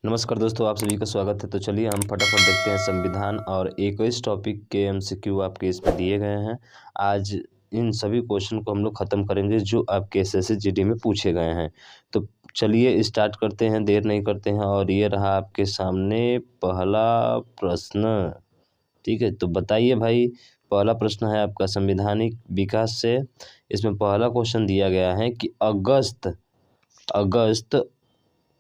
नमस्कार दोस्तों, आप सभी का स्वागत है। तो चलिए हम फटाफट देखते हैं संविधान और 21 टॉपिक के एमसीक्यू आपके इसमें दिए गए हैं। आज इन सभी क्वेश्चन को हम लोग ख़त्म करेंगे जो आपके एसएससी जीडी में पूछे गए हैं। तो चलिए स्टार्ट करते हैं, देर नहीं करते हैं। और ये रहा आपके सामने पहला प्रश्न। ठीक है, तो बताइए भाई, पहला प्रश्न है आपका संवैधानिक विकास से। इसमें पहला क्वेश्चन दिया गया है कि अगस्त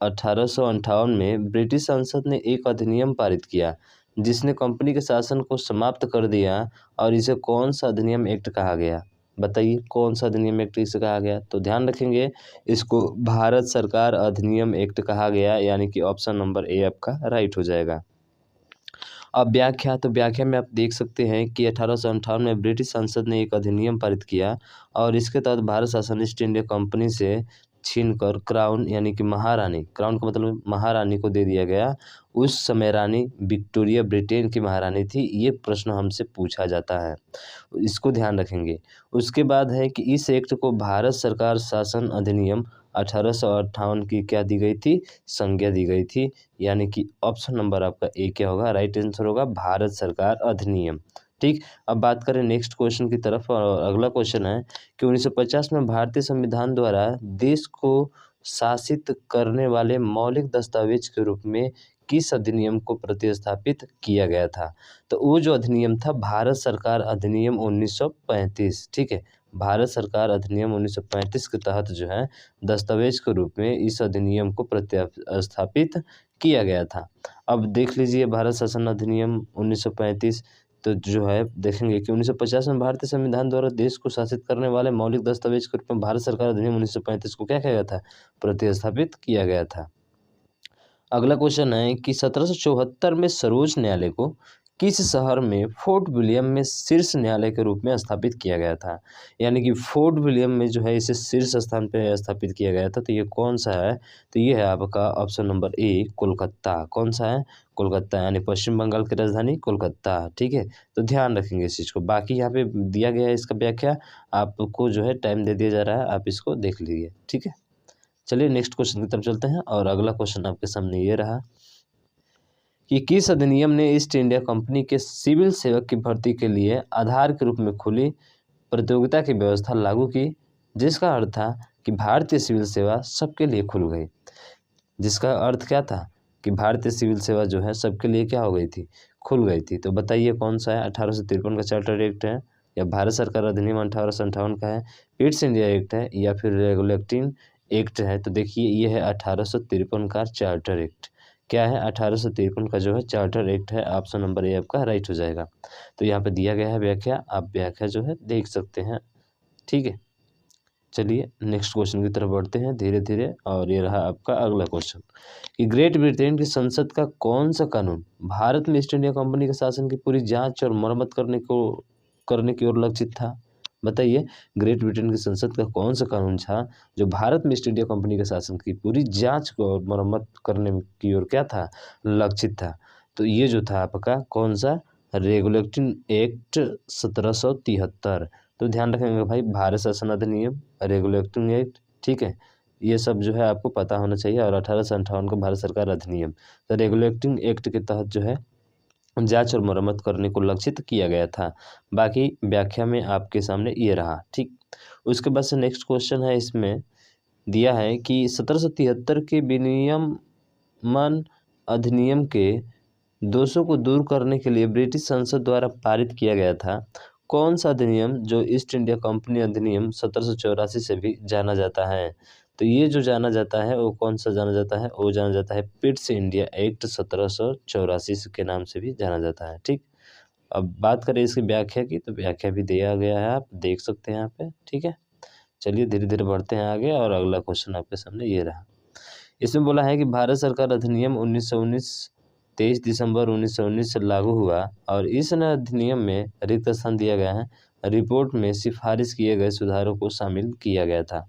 1858 में ब्रिटिश संसद ने एक अधिनियम पारित किया जिसने कंपनी के शासन को समाप्त कर दिया, और इसे कौन सा अधिनियम एक्ट कहा गया? बताइए कौन सा अधिनियम एक्ट इसे कहा गया? तो ध्यान रखेंगे, इसको भारत सरकार अधिनियम एक्ट कहा गया, यानी कि ऑप्शन नंबर ए आपका राइट हो जाएगा। अब व्याख्या, तो व्याख्या में आप देख सकते हैं कि 1858 में ब्रिटिश संसद ने एक अधिनियम पारित किया और इसके तहत भारत शासन ईस्ट इंडिया कंपनी से छीनकर क्राउन यानी कि महारानी, क्राउन का मतलब महारानी को दे दिया गया। उस समय रानी विक्टोरिया ब्रिटेन की महारानी थी। ये प्रश्न हमसे पूछा जाता है, इसको ध्यान रखेंगे। उसके बाद है कि इस एक्ट को भारत सरकार शासन अधिनियम 1858 की क्या दी गई थी? संज्ञा दी गई थी, यानी कि ऑप्शन नंबर आपका ए क्या होगा? राइट आंसर होगा भारत सरकार अधिनियम। ठीक, अब बात करें नेक्स्ट क्वेश्चन की तरफ। और अगला क्वेश्चन है कि 1950 में भारतीय संविधान द्वारा देश को शासित करने वाले मौलिक दस्तावेज के रूप में किस अधिनियम को प्रतिस्थापित किया गया था? तो वो जो अधिनियम था भारत सरकार अधिनियम 1935। ठीक है, भारत सरकार अधिनियम 1935 के तहत जो है दस्तावेज के रूप में इस अधिनियम को प्रतिस्थापित किया गया था। अब देख लीजिए भारत शासन अधिनियम 1935, तो जो है देखेंगे कि 1950 में भारतीय संविधान द्वारा देश को शासित करने वाले मौलिक दस्तावेज के रूप में भारत सरकार अधिनियम 1935 को क्या किया गया था? प्रतिस्थापित किया गया था। अगला क्वेश्चन है कि 1774 में सर्वोच्च न्यायालय को किस शहर में फोर्ट विलियम में शीर्ष न्यायालय के रूप में स्थापित किया गया था? यानी कि फोर्ट विलियम में जो है इसे शीर्ष स्थान पे स्थापित किया गया था। तो ये कौन सा है? तो ये है आपका ऑप्शन नंबर ए कोलकाता। कौन सा है? कोलकाता, यानी पश्चिम बंगाल की राजधानी कोलकाता। ठीक है, तो ध्यान रखेंगे इस चीज़ को। बाकी यहाँ पे दिया गया है इसका व्याख्या, आपको जो है टाइम दे दिया जा रहा है, आप इसको देख लीजिए। ठीक है, चलिए नेक्स्ट क्वेश्चन की तरफ चलते हैं। और अगला क्वेश्चन आपके सामने ये रहा कि किस अधिनियम ने ईस्ट इंडिया कंपनी के सिविल सेवक की भर्ती के लिए आधार के रूप में खुली प्रतियोगिता की व्यवस्था लागू की, जिसका अर्थ था कि भारतीय सिविल सेवा सबके लिए खुल गई। जिसका अर्थ क्या था कि भारतीय सिविल सेवा जो है सबके लिए क्या हो गई थी? खुल गई थी। तो बताइए कौन सा है? 1853 का चार्टर एक्ट है, या भारत सरकार अधिनियम 1858 का है, ईस्ट इंडिया एक्ट है, या फिर रेगुलेटिंग एक्ट है? तो देखिए ये है 1853 का चार्टर एक्ट। क्या है? 1853 का जो है चार्टर एक्ट है। ऑप्शन नंबर ए आपका राइट हो जाएगा। तो यहाँ पे दिया गया है व्याख्या, आप व्याख्या जो है देख सकते हैं। ठीक है, चलिए नेक्स्ट क्वेश्चन की तरफ बढ़ते हैं धीरे धीरे। और ये रहा आपका अगला क्वेश्चन कि ग्रेट ब्रिटेन की संसद का कौन सा कानून भारत में ईस्ट इंडिया कंपनी के शासन की पूरी जांच और मरम्मत करने की ओर लक्षित था? बताइए, ग्रेट ब्रिटेन की संसद का कौन सा कानून था जो भारत में ईस्ट इंडिया कंपनी के शासन की पूरी जांच और मरम्मत करने की ओर क्या था? लक्षित था। तो ये जो था आपका कौन सा? Regulating act 1773। तो ध्यान रखेंगे भाई, भारत शासन अधिनियम, रेगुलेटिंग एक्ट, ठीक है, ये सब जो है आपको पता होना चाहिए। और 1858 का भारत सरकार अधिनियम, तो रेगुलेटिंग एक्ट के तहत जो है जांच और मरम्मत करने को लक्षित किया गया था। बाकी व्याख्या में आपके सामने ये रहा। ठीक, उसके बाद से नेक्स्ट क्वेश्चन है, इसमें दिया है कि 1773 के विनियमन अधिनियम के दोषों को दूर करने के लिए ब्रिटिश संसद द्वारा पारित किया गया था। कौन सा अधिनियम जो ईस्ट इंडिया कंपनी अधिनियम 1784 से भी जाना जाता है? तो ये जो जाना जाता है वो कौन सा जाना जाता है? वो जाना जाता है पिट्स इंडिया एक्ट 1784 के नाम से भी जाना जाता है। ठीक, अब बात करें इसकी व्याख्या की, तो व्याख्या भी दिया गया है, आप देख सकते हैं यहाँ पे। ठीक है, चलिए धीरे धीरे बढ़ते हैं आगे। और अगला क्वेश्चन आपके सामने ये रहा। इसमें बोला है कि भारत सरकार अधिनियम 1919 23 दिसंबर 1919 से लागू हुआ, और इस नए अधिनियम में रिक्त स्थान दिया गया है। रिपोर्ट में सिफारिश किए गए सुधारों को शामिल किया गया था।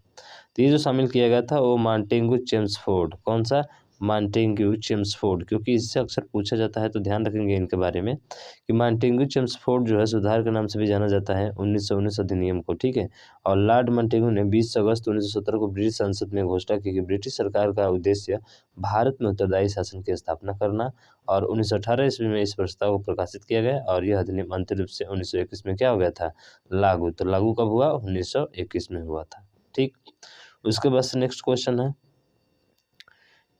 तो ये जो शामिल किया गया था वो मांटेगू चेम्सफोर्ड, कौन सा? मॉन्टेग्यू चेम्सफोर्ड, क्योंकि इससे अक्सर पूछा जाता है, तो ध्यान रखेंगे इनके बारे में कि मॉन्टेग्यू चेम्सफोर्ड जो है सुधार के नाम से भी जाना जाता है 1919 अधिनियम को, ठीक है। और लॉर्ड मॉन्टेग्यू ने 20 अगस्त 1917 को ब्रिटिश संसद में घोषणा की कि ब्रिटिश सरकार का उद्देश्य भारत में उत्तरदायी शासन की स्थापना करना, और 1918 ईस्वी में इस प्रस्ताव को प्रकाशित किया गया और यह अधिनियम अंतिम रूप से 1921 में क्या हो गया था, लागू। तो लागू कब हुआ, 1921 में हुआ था, ठीक। उसके बाद से नेक्स्ट क्वेश्चन है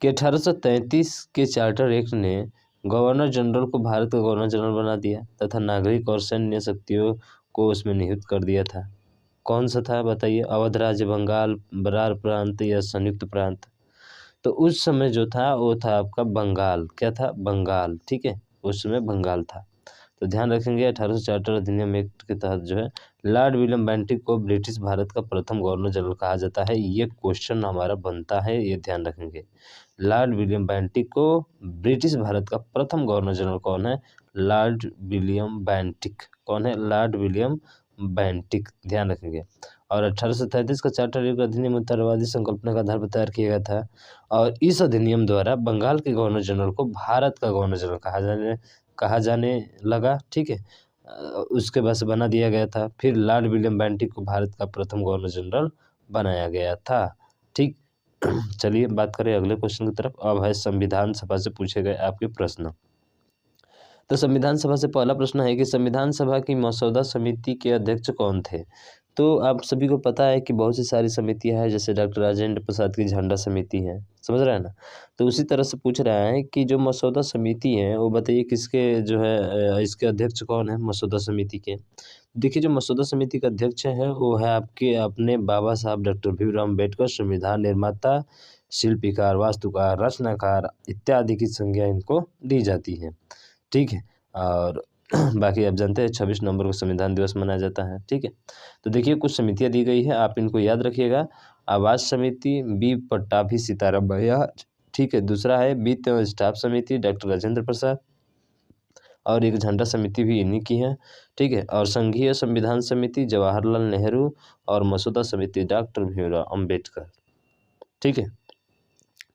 कि 1833 के चार्टर एक्ट ने गवर्नर जनरल को भारत का गवर्नर जनरल बना दिया तथा नागरिक और सैन्य शक्तियों को उसमें नियुक्त कर दिया था। कौन सा था बताइए, अवध राज्य, बंगाल, बरार प्रांत या संयुक्त प्रांत। तो उस समय जो था वो था आपका बंगाल, क्या था, बंगाल, ठीक है, उस समय बंगाल था। तो ध्यान रखेंगे 1800 चार्टर अधिनियम एक्ट के तहत जो है लॉर्ड विलियम बेंटिक को ब्रिटिश भारत का प्रथम गवर्नर जनरल कहा जाता है। ये क्वेश्चन हमारा बनता है, ये ध्यान रखेंगे। लॉर्ड विलियम बेंटिक को ब्रिटिश भारत का प्रथम गवर्नर जनरल कौन है, लॉर्ड विलियम बेंटिक। कौन है, लॉर्ड विलियम बेंटिक, ध्यान रखेंगे। और 1833 का चार्टर एक्ट अधिनियम उत्तरवादी संकल्पना का आधार पर तैयार किया गया था और इस अधिनियम द्वारा बंगाल के गवर्नर जनरल को भारत का गवर्नर जनरल कहा जाने लगा, ठीक है। उसके बाद से बना दिया गया था। फिर लॉर्ड विलियम बेंटिक को भारत का प्रथम गवर्नर जनरल बनाया गया था, ठीक। चलिए बात करें अगले क्वेश्चन की तरफ। अब है संविधान सभा से पूछे गए आपके प्रश्न। तो संविधान सभा से पहला प्रश्न है कि संविधान सभा की मसौदा समिति के अध्यक्ष कौन थे। तो आप सभी को पता है कि बहुत सी सारी समितियां हैं, जैसे डॉक्टर राजेंद्र प्रसाद की झंडा समिति है, समझ रहे हैं ना। तो उसी तरह से पूछ रहा है कि जो मसौदा समिति है वो बताइए किसके जो है इसके अध्यक्ष कौन है मसौदा समिति के। देखिए जो मसौदा समिति का अध्यक्ष है वो है आपके अपने बाबा साहब डॉक्टर भीमराव अम्बेडकर, संविधान निर्माता, शिल्पीकार, वास्तुकार, रचनाकार इत्यादि की संज्ञा इनको दी जाती है, ठीक है। और बाकी आप जानते हैं 26 नवंबर को संविधान दिवस मनाया जाता है, ठीक है। तो देखिए कुछ समितियां दी गई है, आप इनको याद रखिएगा। आवास समिति, बी पट्टाभी सीताराम बजाज, ठीक है। दूसरा है वित्त एवं स्टाफ समिति, डॉक्टर राजेंद्र प्रसाद, और एक झंडा समिति भी इन्हीं की है, ठीक है। और संघीय संविधान समिति जवाहरलाल नेहरू, और मसौदा समिति डॉक्टर भीमराव अम्बेडकर, ठीक है।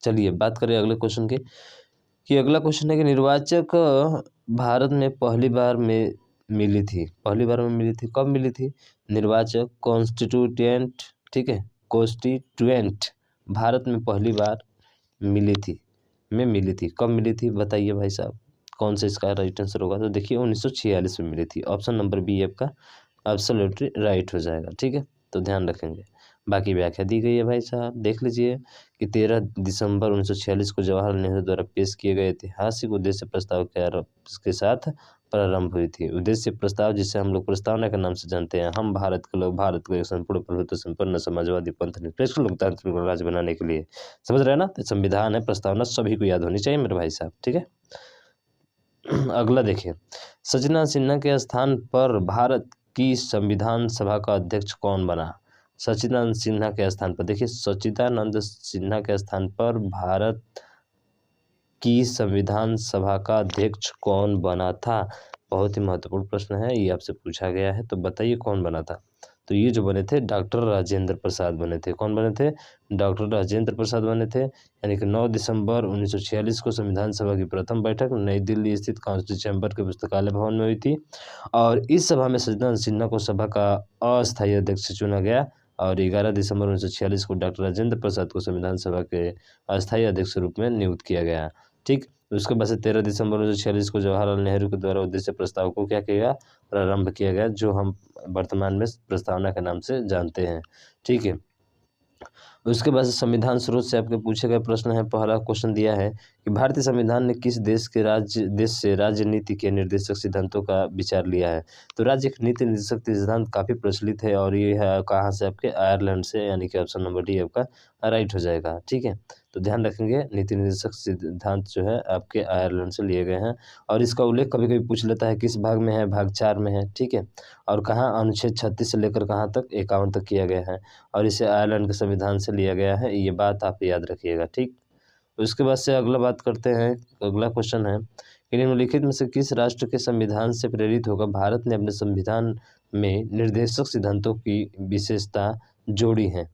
चलिए बात करें अगले क्वेश्चन की कि अगला क्वेश्चन है कि निर्वाचक भारत में पहली बार में मिली थी, कब मिली थी, निर्वाचक कॉन्स्टिट्यूएंट, ठीक है, कॉन्स्टिट्यूएंट भारत में पहली बार मिली थी, कब मिली थी बताइए भाई साहब, कौन सा इसका राइट आंसर होगा। तो देखिए 1946 में मिली थी, ऑप्शन नंबर बी आपका एब्सोल्युटली राइट हो जाएगा, ठीक है। तो ध्यान रखेंगे। बाकी व्याख्या दी गई है भाई साहब, देख लीजिए कि 13 दिसंबर 1946 को जवाहरलाल नेहरू द्वारा पेश किए गए ऐतिहासिक उद्देश्य प्रस्ताव के साथ प्रारंभ हुई थी। उद्देश्य प्रस्ताव जिसे हम लोग प्रस्तावना के नाम से जानते हैं, हम भारत के लोग भारत को एक संपूर्ण प्रभुत्व संपन्न समाजवादी पंथ निरपेक्ष लोकतांत्रिक राज्य बनाने के लिए, समझ रहे हैं ना। तो संविधान है, प्रस्तावना सभी को याद होनी चाहिए मेरे भाई साहब, ठीक है। अगला देखिए, सचिदानंद सिन्हा के स्थान पर भारत की संविधान सभा का अध्यक्ष कौन बना। सचिदानंद सिन्हा के स्थान पर, देखिए सचिदानंद सिन्हा के स्थान पर भारत की संविधान सभा का अध्यक्ष कौन बना था। बहुत ही महत्वपूर्ण प्रश्न है, ये आपसे पूछा गया है, तो बताइए कौन बना था। तो ये जो बने थे डॉक्टर राजेंद्र प्रसाद बने थे। कौन बने थे, डॉक्टर राजेंद्र प्रसाद बने थे। यानी कि 9 दिसंबर 1946 को संविधान सभा की प्रथम बैठक नई दिल्ली स्थित कांस्टिट्यूशन चैम्बर के पुस्तकालय भवन में हुई थी और इस सभा में सचिदानंद सिन्हा को सभा का अस्थायी अध्यक्ष चुना गया और 11 दिसंबर 1946 को डॉक्टर राजेंद्र प्रसाद को संविधान सभा के अस्थायी अध्यक्ष रूप में नियुक्त किया गया, ठीक। उसके बाद से 13 दिसंबर 1946 को जवाहरलाल नेहरू के द्वारा उद्देश्य प्रस्ताव को क्या किया गया, प्रारंभ किया गया, जो हम वर्तमान में प्रस्तावना के नाम से जानते हैं, ठीक है। उसके बाद संविधान स्रोत से आपके पूछे गए प्रश्न है। पहला क्वेश्चन दिया है कि भारतीय संविधान ने किस देश से राजनीति के निर्देशक सिद्धांतों का विचार लिया है। तो राज्य के नीति निर्देशक सिद्धांत काफ़ी प्रचलित है और ये है कहाँ से, आपके आयरलैंड से, यानी कि ऑप्शन नंबर डी आपका राइट हो जाएगा, ठीक है। तो ध्यान रखेंगे नीति निर्देशक सिद्धांत जो है आपके आयरलैंड से लिए गए हैं और इसका उल्लेख कभी कभी पूछ लेता है किस भाग में है, भाग 4 में है, ठीक है। और कहाँ, अनुच्छेद 36 से लेकर कहाँ तक, 51 तक किया गया है और इसे आयरलैंड के संविधान से लिया गया है, ये बात आप याद रखिएगा, ठीक। उसके बाद से अगला बात करते हैं। अगला क्वेश्चन है कि निम्नलिखित में से किस राष्ट्र के संविधान से प्रेरित होकर भारत ने अपने संविधान में निर्देशक सिद्धांतों की विशेषता जोड़ी है।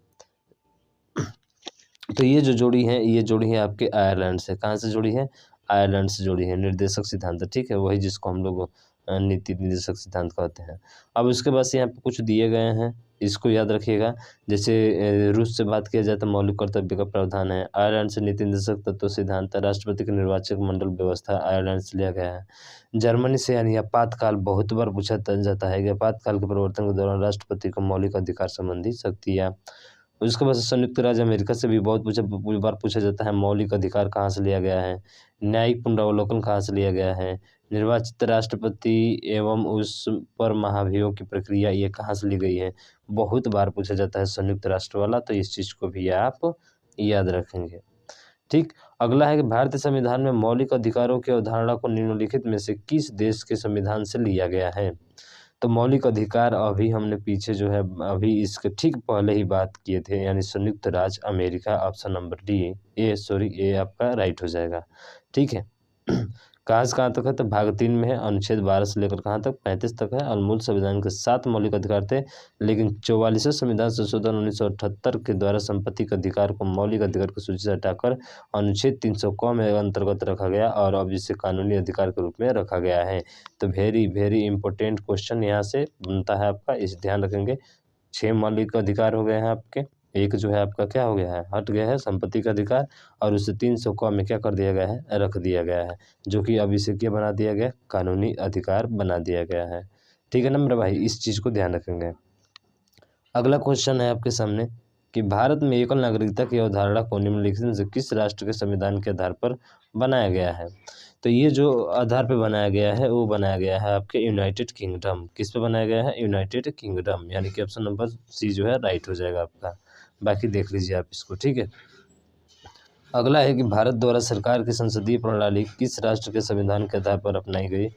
तो ये जो जोड़ी है, ये जोड़ी है आपके आयरलैंड से। कहाँ से जुड़ी है? आयरलैंड से जुड़ी है। निर्देशक सिद्धांत, ठीक है, वही जिसको हम लोग नीति निर्देशक सिद्धांत कहते हैं। अब उसके बाद से यहाँ पे कुछ दिए गए हैं, इसको याद रखिएगा। जैसे रूस से बात किया जाए तो मौलिक कर्तव्य का प्रावधान है। आयरलैंड से नीति निर्देशक तत्व सिद्धांत, राष्ट्रपति की निर्वाचक मंडल व्यवस्था आयरलैंड से लिया गया है। जर्मनी से यानी आपातकाल, बहुत बार पूछा जाता है कि आपातकाल के परिवर्तन के दौरान राष्ट्रपति को मौलिक अधिकार संबंधी शक्तियाँ। उसके बाद से संयुक्त राज्य अमेरिका से भी बहुत बार पूछा जाता है, मौलिक अधिकार कहाँ से लिया गया है, न्यायिक पुनरावलोकन कहाँ से लिया गया है, निर्वाचित राष्ट्रपति एवं उस पर महाभियोग की प्रक्रिया ये कहाँ से ली गई है। बहुत बार पूछा जाता है संयुक्त राष्ट्र वाला, तो इस चीज़ को भी आप याद रखेंगे। ठीक, अगला है कि भारतीय संविधान में मौलिक अधिकारों की अवधारणा को निम्नलिखित में से किस देश के संविधान से लिया गया है। तो मौलिक अधिकार अभी हमने पीछे जो है अभी इसके ठीक पहले ही बात किए थे, यानी संयुक्त राज्य अमेरिका, ऑप्शन नंबर डी, ए आपका राइट हो जाएगा। ठीक है। कहाँ से कहाँ तक है? तो भाग 3 में है, अनुच्छेद 12 से लेकर कहाँ तक? 35 तक है। और मूल संविधान के 7 मौलिक अधिकार थे, लेकिन 44वें संविधान संशोधन 1978 के द्वारा संपत्ति के अधिकार को मौलिक अधिकार की सूची से हटाकर अनुच्छेद 300 क में अंतर्गत रखा गया और अब इसे कानूनी अधिकार के रूप में रखा गया है। तो वेरी वेरी इंपॉर्टेंट क्वेश्चन यहाँ से बनता है आपका, इस ध्यान रखेंगे। 6 मौलिक अधिकार हो गए हैं आपके, एक जो है आपका क्या हो गया है? हट गया है, संपत्ति का अधिकार, और उसे 300 क में क्या कर दिया गया है? रख दिया गया है, जो कि अब इसे क्या बना दिया गया? कानूनी अधिकार बना दिया गया है। ठीक है ना मेरे भाई, इस चीज़ को ध्यान रखेंगे। अगला क्वेश्चन है आपके सामने कि भारत में एकल नागरिकता की अवधारणा को निम्नलिखित में से किस राष्ट्र के संविधान के आधार पर बनाया गया है। तो ये जो आधार पे बनाया गया है वो बनाया गया है आपके यूनाइटेड किंगडम। किस पे बनाया गया है? यूनाइटेड किंगडम, यानी कि ऑप्शन नंबर सी जो है राइट हो जाएगा आपका। बाकी देख लीजिए आप इसको, ठीक है। अगला है कि भारत द्वारा सरकार की संसदीय प्रणाली किस राष्ट्र के संविधान के आधार पर अपनाई गई,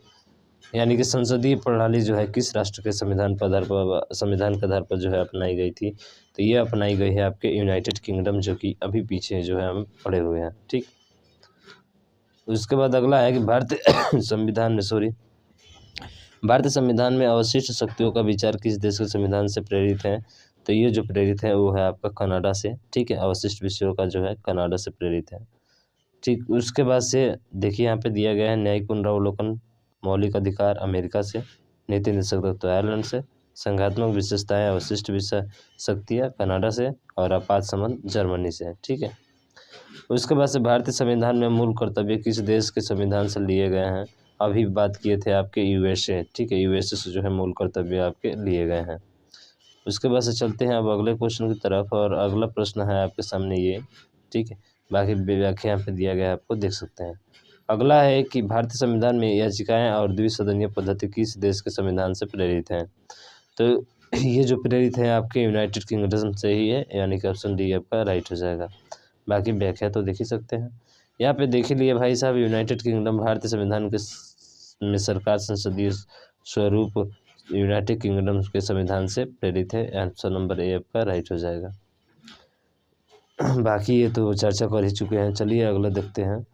यानी कि संसदीय प्रणाली जो है किस राष्ट्र के संविधान के आधार पर जो है अपनाई गई थी। तो ये अपनाई गई है आपके यूनाइटेड किंगडम, जो कि अभी पीछे जो है हम पड़े हुए हैं। ठीक, उसके बाद अगला है कि भारतीय संविधान में अवशिष्ट शक्तियों का विचार किस देश के संविधान से प्रेरित है। तो ये जो प्रेरित है वो है आपका कनाडा से। ठीक है, अवशिष्ट विषयों का जो है कनाडा से प्रेरित है। ठीक, उसके बाद से देखिए यहाँ पे दिया गया है, न्यायिक पुनरावलोकन मौलिक अधिकार अमेरिका से, नीति निर्देशक तत्व आयरलैंड से, संघात्मक विशेषताएं अवशिष्ट विषय शक्तियाँ कनाडा से, और आपात संबंध जर्मनी से। ठीक है, उसके बाद से भारतीय संविधान में मूल कर्तव्य किस देश के संविधान से लिए गए हैं। अभी बात किए थे आपके यूएसए। ठीक है, यूएसए से जो है मूल कर्तव्य आपके लिए गए हैं। उसके बाद से चलते हैं अब अगले क्वेश्चन की तरफ, और अगला प्रश्न है आपके सामने ये। ठीक है, बाकी व्याख्या यहाँ पे दिया गया है, आपको देख सकते हैं। अगला है कि भारतीय संविधान में याचिकाएं और द्विसदनीय पद्धति किस देश के संविधान से प्रेरित हैं। तो ये जो प्रेरित है आपके यूनाइटेड किंगडम से ही है, यानी कि ऑप्शन डी आपका राइट हो जाएगा। बाकी व्याख्या तो देख ही सकते हैं यहाँ पे, देख ही लिए भाई साहब। यूनाइटेड किंगडम भारतीय संविधान के में सरकार संसदीय स्वरूप यूनाइटेड किंगडम के संविधान से प्रेरित है। आंसर नंबर ए आपका राइट हो जाएगा। बाकी ये तो चर्चा कर ही चुके हैं। चलिए अगला देखते हैं।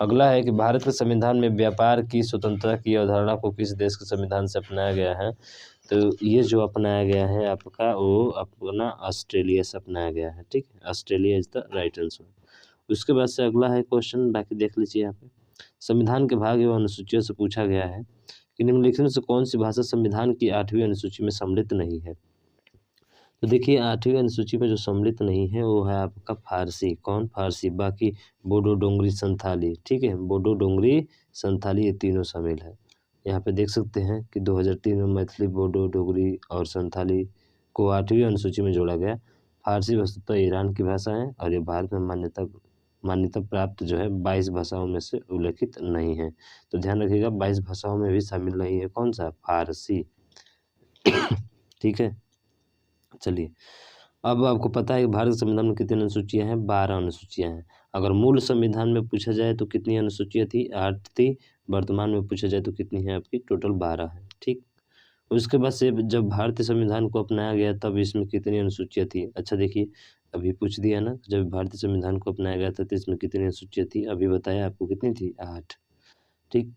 अगला है कि भारत के संविधान में व्यापार की स्वतंत्रता की अवधारणा को किस देश के संविधान से अपनाया गया है। तो ये जो अपनाया गया है आपका, वो अपना ऑस्ट्रेलिया से अपनाया गया है। ठीक है, Australia is the right answer. उसके बाद से अगला है क्वेश्चन, बाकी देख लीजिए यहाँ पे। संविधान के भाग एवं अनुसूचियों से पूछा गया है कि निम्नलिखित में से कौन सी भाषा संविधान की 8वीं अनुसूची में सम्मिलित नहीं है। तो देखिए 8वीं अनुसूची में जो सम्मिलित नहीं है वो है आपका फारसी। कौन? फारसी। बाकी बोडो, डोंगरी, संथाली। ठीक है, बोडो, डोंगरी, संथाली, ये तीनों शामिल है। यहाँ पे देख सकते हैं कि 2003 में मैथिली, बोडो, डोगरी और संथाली को 8वीं अनुसूची में जोड़ा गया। फारसी वस्तुतः ईरान की भाषा है और ये भारत में मान्यता प्राप्त जो है 22 भाषाओं में से उल्लेखित नहीं है। तो ध्यान रखिएगा, 22 भाषाओं में भी शामिल नहीं है। कौन सा? फारसी। ठीक है, चलिए अब आपको पता है कि भारत संविधान में कितनी अनुसूचियां हैं? 12 अनुसूचियां हैं। अगर मूल संविधान में पूछा जाए तो कितनी अनुसूचियां थी? 8 थी। वर्तमान में पूछा जाए तो कितनी है आपकी? टोटल 12 है। ठीक, उसके बाद से जब भारतीय संविधान को अपनाया गया तब इसमें कितनी अनुसूचियां थी? अच्छा देखिए, अभी पूछ दिया ना, जब भारतीय संविधान को अपनाया गया था तो इसमें कितनी अनुसूचियां थी? अभी बताया आपको, कितनी थी? 8। ठीक,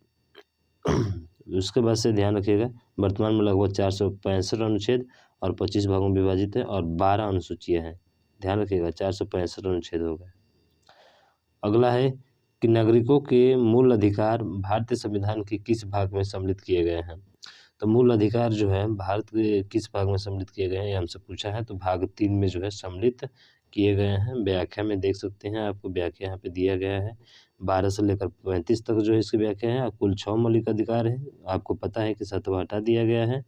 उसके बाद से ध्यान रखिएगा, वर्तमान में लगभग 465 अनुच्छेद और 25 भागों में विभाजित है और 12 अनुसूचियां हैं। ध्यान रखिएगा 465 अनुच्छेद हो गए। अगला है कि नागरिकों के मूल अधिकार भारतीय संविधान के किस भाग में सम्मिलित किए गए हैं। तो मूल अधिकार जो है भारत के किस भाग में सम्मिलित किए गए हैं, ये हमसे पूछा है। तो भाग 3 में जो है सम्मिलित किए गए हैं। व्याख्या में देख सकते हैं, आपको व्याख्या यहाँ पे दिया गया है। 12 से लेकर 35 तक जो है इसकी व्याख्या है। कुल 6 मौलिक अधिकार है। आपको पता है कि 7वां हटा दिया गया है,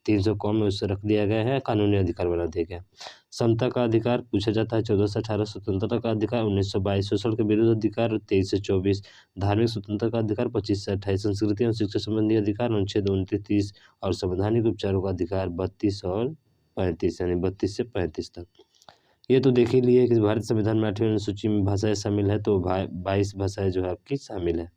300 कॉम में उससे रख दिया गया है, कानूनी अधिकार बना दिया गया। समता का अधिकार पूछा जाता है 14 से 18, स्वतंत्रता का अधिकार 1922, शोषण के विरुद्ध अधिकार 23 से 24, धार्मिक स्वतंत्रता का अधिकार 25 से 28, संस्कृति एवं शिक्षा संबंधी अधिकार अनुच्छेद 29, 30 और संवैधानिक उपचारों का अधिकार 32 और 35, यानी 32 से 35 तक। ये तो देख ही लिए कि भारतीय संविधान में 8वीं अनुसूची में भाषाएं शामिल है, तो 22 भाषाएं जो है आपकी शामिल है।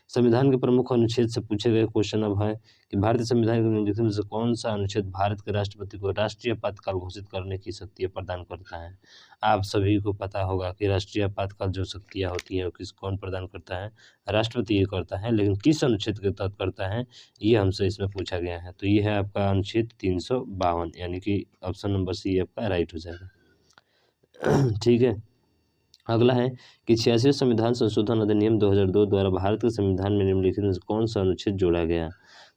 संविधान के प्रमुख अनुच्छेद से पूछे गए क्वेश्चन अब है कि भारतीय संविधान के निम्नलिखित में से कौन सा अनुच्छेद भारत के राष्ट्रपति को राष्ट्रीय आपातकाल घोषित करने की शक्ति प्रदान करता है। आप सभी को पता होगा कि राष्ट्रीय आपातकाल जो शक्तियाँ होती हैं वो कौन प्रदान करता है, राष्ट्रपति ये करता है, लेकिन किस अनुच्छेद के तहत करता है ये हमसे इसमें पूछा गया है। तो ये है आपका अनुच्छेद 352, यानी कि ऑप्शन नंबर सी आपका राइट हो जाएगा। ठीक है। अगला है कि 86वें संविधान संशोधन अधिनियम 2002 द्वारा भारत के संविधान में निम्नलिखित में से कौन सा अनुच्छेद जोड़ा गया।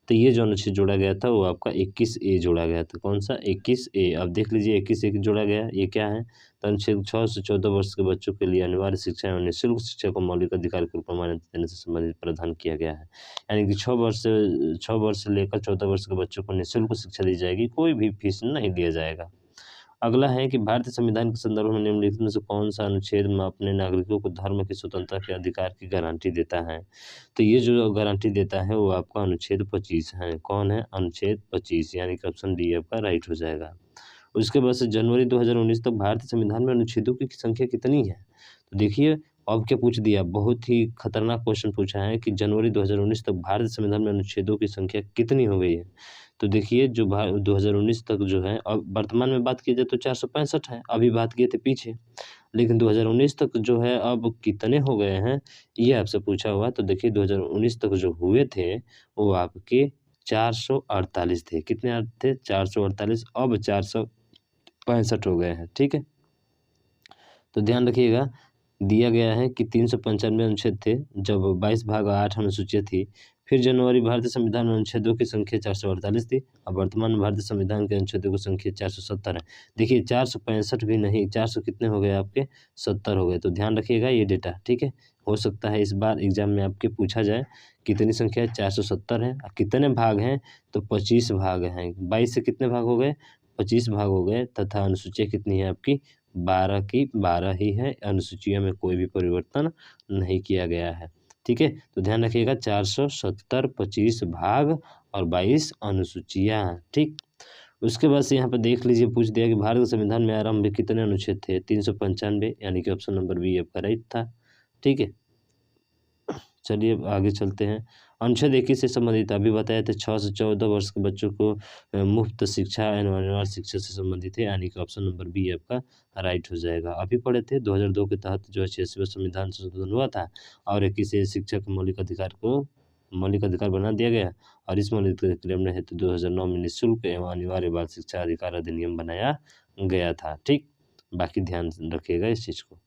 तो ये जो अनुच्छेद जोड़ा गया था वो आपका 21A जोड़ा गया था। कौन सा? 21A। अब देख लीजिए 21A जोड़ा गया, ये क्या है? तो अनुच्छेद 6 से 14 वर्ष के बच्चों के लिए अनिवार्य शिक्षा एवं निःशुल्क शिक्षा को मौलिक अधिकार के रूप में मान्यता देने से संबंधित प्रावधान किया गया है। यानी कि 6 वर्ष से लेकर 14 वर्ष के बच्चों को निःशुल्क शिक्षा दी जाएगी, कोई भी फीस नहीं लिया जाएगा। अगला है कि भारतीय संविधान के संदर्भ में निम्नलिखित में से कौन सा अनुच्छेद में अपने नागरिकों को धर्म की स्वतंत्रता के अधिकार की गारंटी देता है। तो ये जो गारंटी देता है वो आपका अनुच्छेद 25 है। कौन है? अनुच्छेद 25, यानी कि ऑप्शन डी आपका राइट हो जाएगा। उसके बाद से जनवरी 2019 तक भारतीय संविधान में अनुच्छेदों की संख्या कितनी है। तो देखिए अब क्या पूछ दिया, बहुत ही खतरनाक क्वेश्चन पूछा है कि जनवरी 2019 तक भारतीय संविधान में अनुच्छेदों की संख्या कितनी हो गई है। तो देखिए जो 2019 तक जो है, अब वर्तमान में बात की जाए तो 465 है, अभी बात किए थे पीछे, लेकिन 2019 तक जो है अब कितने हो गए हैं ये आपसे पूछा हुआ। तो देखिए 2019 तक जो हुए थे वो आपके 448 थे। कितने थे? 448, अब 465 हो गए हैं। ठीक है, तो ध्यान रखिएगा दिया गया है कि 395 अनुच्छेद थे जब 22 भाग 8 अनुसूचियाँ थी। फिर जनवरी भारतीय संविधान में अनुच्छेदों की संख्या 448 थी। अब वर्तमान में भारतीय संविधान के अनुच्छेदों की संख्या 470 है। देखिए 465 भी नहीं, 400 कितने हो गए आपके? 70 हो गए। तो ध्यान रखिएगा ये डेटा। ठीक है, हो सकता है इस बार एग्जाम में आपके पूछा जाए कितनी संख्या है? 470 है। कितने भाग हैं? तो 25 भाग हैं। 22 से कितने भाग हो गए? 25 भाग हो गए। तथा अनुसूचियाँ कितनी है आपकी? 12 की 12 ही है। अनुसूचियों में कोई भी परिवर्तन नहीं किया गया है। ठीक है, तो ध्यान रखिएगा 470, 25 भाग और 22 अनुसूचियाँ। ठीक, उसके बाद से यहाँ पर देख लीजिए पूछ दिया कि भारत के संविधान में आरंभ कितने अनुच्छेद थे? 395, यानी कि ऑप्शन नंबर बी आपका राइट था। ठीक है, चलिए अब आगे चलते हैं। अनुच्छेद 21 से संबंधित अभी बताए थे 6 से 14 वर्ष के बच्चों को मुफ्त शिक्षा एवं अनिवार्य शिक्षा से संबंधित है, यानी कि ऑप्शन नंबर बी आपका राइट हो जाएगा। अभी पढ़े थे 2002 के तहत जो है 86वां संविधान संशोधन हुआ था और 21 शिक्षा के मौलिक अधिकार बना दिया गया और इस मौलिक अधिकार हेतु 2009 में निःशुल्क एवं अनिवार्य बाल शिक्षा अधिकार अधिनियम बनाया गया था। ठीक, बाकी ध्यान रखिएगा इस चीज़ को।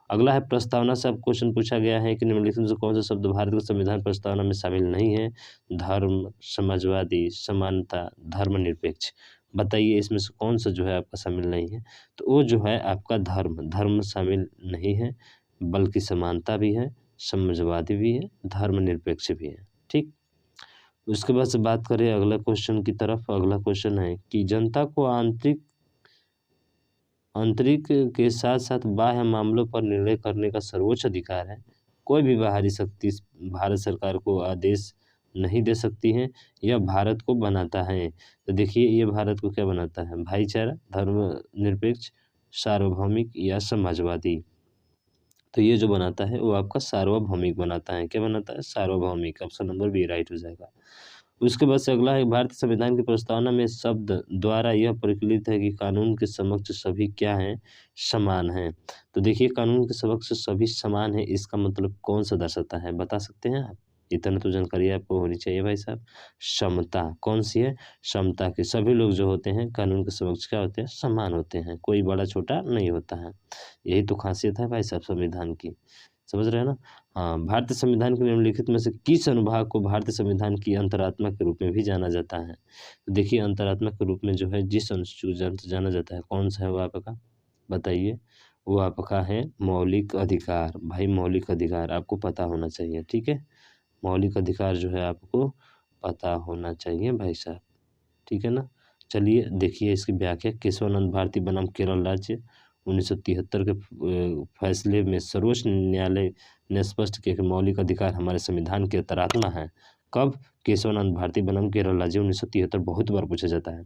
अगला है प्रस्तावना से अब क्वेश्चन पूछा गया है कि निम्नलिखित में से कौन सा शब्द भारत के संविधान प्रस्तावना में शामिल नहीं है। धर्म, समाजवादी, समानता, धर्मनिरपेक्ष। बताइए इसमें से कौन सा जो है आपका शामिल नहीं है। तो वो जो है आपका धर्म शामिल नहीं है, बल्कि समानता भी है, समाजवादी भी है, धर्मनिरपेक्ष भी है। ठीक, उसके बाद से बात करें अगला क्वेश्चन की तरफ। अगला क्वेश्चन है कि जनता को आंतरिक के साथ साथ बाह्य मामलों पर निर्णय करने का सर्वोच्च अधिकार है। कोई भी बाहरी शक्ति भारत सरकार को आदेश नहीं दे सकती है। यह भारत को बनाता है। तो देखिए ये भारत को क्या बनाता है? भाईचारा, धर्मनिरपेक्ष, सार्वभौमिक या समाजवादी। तो ये जो बनाता है वो आपका सार्वभौमिक बनाता है। क्या बनाता है? सार्वभौमिक। ऑप्शन नंबर बी राइट हो जाएगा। उसके बाद से अगला है भारतीय संविधान की प्रस्तावना में शब्द द्वारा यह परिकलित है कि कानून के समक्ष सभी क्या हैं? समान हैं। तो देखिए कानून के समक्ष सभी समान है, इसका मतलब कौन सा दर्शाता है? बता सकते हैं आप? इतना तो जानकारी आपको होनी चाहिए भाई साहब। समता कौन सी है? समता के सभी लोग जो होते हैं कानून के समक्ष क्या होते हैं? समान होते हैं, कोई बड़ा छोटा नहीं होता है। यही तो खासियत है भाई साहब संविधान की, समझ रहे हैं ना। हाँ, भारतीय संविधान के निम्नलिखित में से किस अनुभाग को भारतीय संविधान की अंतरात्मा के रूप में भी जाना जाता है? तो देखिए अंतरात्मा के रूप में जो है जिस अनुच्छेद जाना जाता है कौन सा है वो आपका बताइए? वो आपका है मौलिक अधिकार। भाई मौलिक अधिकार आपको पता होना चाहिए, ठीक है। मौलिक अधिकार जो है आपको पता होना चाहिए भाई साहब, ठीक है ना। चलिए देखिए इसकी व्याख्या। केशवानंद भारती बनाम केरल राज्य 1973 के फैसले में सर्वोच्च न्यायालय ने स्पष्ट किया कि मौलिक अधिकार हमारे संविधान के अंतरात्मा है। कब? केशवानंद भारती बनाम केरल राज्य 1973 बहुत बार पूछा जाता है।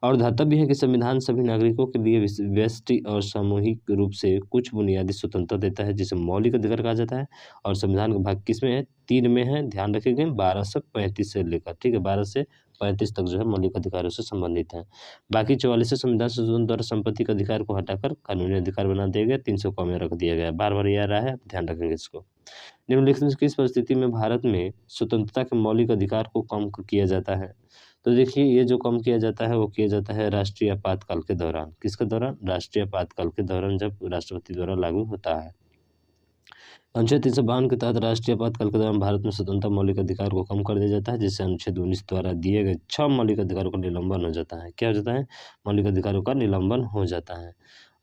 और धातव्य है कि संविधान सभी नागरिकों के लिए व्यष्टि और सामूहिक रूप से कुछ बुनियादी स्वतंत्रता देता है जिसे मौलिक अधिकार कहा जाता है। और संविधान का भाग किस में है? 3 में है, ध्यान रखिएगा 12 से 35 से लेकर, ठीक है, 12 से 35 तक जो है मौलिक अधिकारों से संबंधित है। बाकी 44 से संविधान संशोधन द्वारा संपत्ति के अधिकार को हटाकर कानूनी अधिकार बना दिया गया, 300 में रख दिया गया। बार बार ये आ रहा है, ध्यान रखेंगे इसको। निम्नलिखित में किस परिस्थिति में भारत में स्वतंत्रता के मौलिक अधिकार को कम किया जाता है? तो देखिए ये जो कम किया जाता है वो किया जाता है राष्ट्रीय आपातकाल के दौरान। किसके दौरान? राष्ट्रीय आपातकाल के दौरान, जब राष्ट्रपति द्वारा लागू होता है। अनुच्छेद 352 के तहत राष्ट्रीय आपातकाल के दौरान भारत में स्वतंत्रता मौलिक अधिकार को कम कर दिया जाता है, जिससे अनुच्छेद 19 द्वारा दिए गए 6 मौलिक अधिकारों का निलंबन हो जाता है। क्या हो जाता है? मौलिक अधिकारों का निलंबन हो जाता है।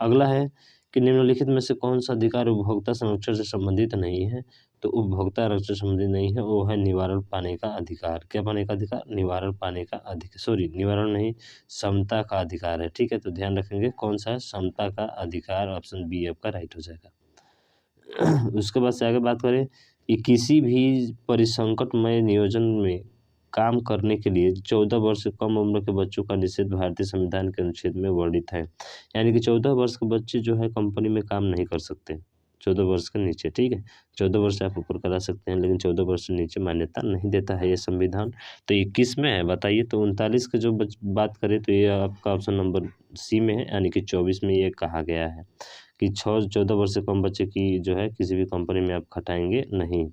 अगला है कि निम्नलिखित में से कौन सा अधिकार उपभोक्ता संरक्षण से संबंधित नहीं है? तो उपभोक्ता संरक्षण से संबंधित नहीं है, वो है निवारण पाने का अधिकार। क्या पाने का अधिकार? निवारण पाने का अधिकार, सॉरी निवारण नहीं, समता का अधिकार है, ठीक है। तो ध्यान रखेंगे कौन सा है? समता का अधिकार, ऑप्शन बी आपका राइट हो जाएगा। उसके बाद से आगे बात करें कि किसी भी परिसंकटमय नियोजन में काम करने के लिए 14 वर्ष से कम उम्र के बच्चों का निषेध भारतीय संविधान के अनुच्छेद में वर्णित है। यानी कि 14 वर्ष के बच्चे जो है कंपनी में काम नहीं कर सकते, 14 वर्ष के नीचे, ठीक है। 14 वर्ष से आप ऊपर करा सकते हैं, लेकिन 14 वर्ष से नीचे मान्यता नहीं देता है ये संविधान। तो ये किस में है बताइए? तो 39 के जो बात करें तो ये आपका ऑप्शन नंबर सी में है, यानी कि 24 में ये कहा गया है कि 14 वर्ष से कम बच्चे की जो है किसी भी कंपनी में आप खटाएंगे नहीं।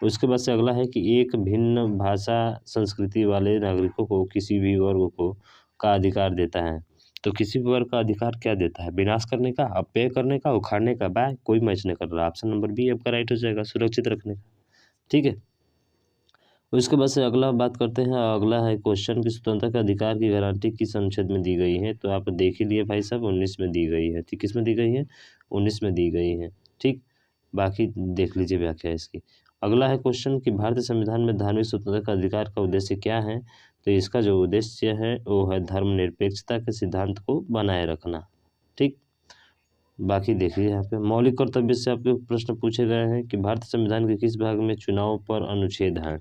उसके बाद से अगला है कि एक भिन्न भाषा संस्कृति वाले नागरिकों को किसी भी वर्ग को का अधिकार देता है। तो किसी भी वर्ग का अधिकार क्या देता है? विनाश करने का, अपव्यय करने का, उखाड़ने का। बाय कोई मैच नहीं कर रहा, ऑप्शन नंबर बी आपका राइट हो जाएगा, सुरक्षित रखने का, ठीक है। उसके बाद से अगला बात करते हैं। अगला है क्वेश्चन की स्वतंत्रता के अधिकार की गारंटी किस अनुच्छेद में दी गई है? तो आप देख ही लिए भाई साहब 19 में दी गई है, ठीक। किस में दी गई है? 19 में दी गई है, ठीक। बाकी देख लीजिए व्याख्या इसकी। अगला है क्वेश्चन कि भारतीय संविधान में धार्मिक स्वतंत्रता का अधिकार का उद्देश्य क्या है? तो इसका जो उद्देश्य है वो है धर्मनिरपेक्षता के सिद्धांत को बनाए रखना, ठीक। बाकी देखिए यहाँ पे मौलिक कर्तव्य से आपके प्रश्न पूछे गए हैं कि भारतीय संविधान के किस भाग में चुनाव पर अनुच्छेद है?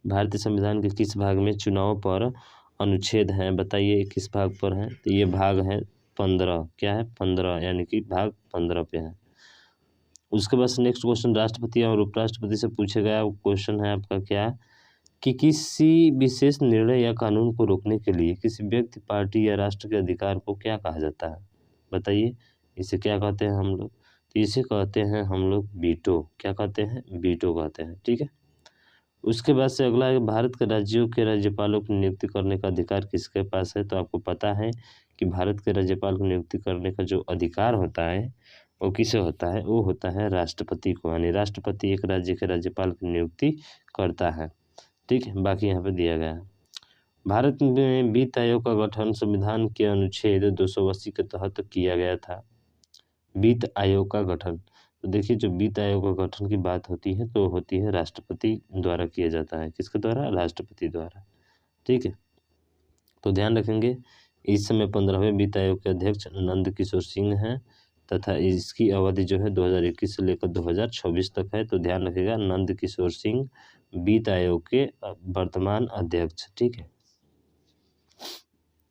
भारतीय संविधान के किस भाग में चुनाव पर अनुच्छेद है? बताइए किस भाग पर है? तो ये भाग है 15। क्या है? 15, यानी कि भाग 15 पे है। उसके बाद नेक्स्ट क्वेश्चन राष्ट्रपति और उपराष्ट्रपति से पूछे गया क्वेश्चन है आपका क्या कि किसी विशेष निर्णय या कानून को रोकने के लिए किसी व्यक्ति, पार्टी या राष्ट्र के अधिकार को क्या कहा जाता है? बताइए इसे क्या कहते हैं हम लोग? तो इसे कहते हैं हम लोग वीटो। क्या कहते हैं? वीटो कहते हैं, ठीक है। उसके बाद से अगला है भारत के राज्यों के राज्यपालों की नियुक्ति करने का अधिकार किसके पास है? तो आपको पता है कि भारत के राज्यपाल को नियुक्ति करने का जो अधिकार होता है वो किसे होता है? वो होता है राष्ट्रपति को, यानी राष्ट्रपति एक राज्य के राज्यपाल की नियुक्ति करता है, ठीक है। बाकी यहाँ पे दिया गया है। भारत में वित्त आयोग का गठन संविधान के अनुच्छेद 280 के तहत किया गया था। वित्त आयोग का गठन, तो देखिए जो वित्त आयोग का गठन की बात होती है तो होती है राष्ट्रपति द्वारा किया जाता है। किसके द्वारा? राष्ट्रपति द्वारा, ठीक है। तो ध्यान रखेंगे इस समय 15वें वित्त आयोग के अध्यक्ष नंद किशोर सिंह हैं तथा इसकी अवधि जो है 2021 से लेकर 2026 तक है। तो ध्यान रखिएगा नंद किशोर सिंह वित्त आयोग के वर्तमान अध्यक्ष, ठीक है।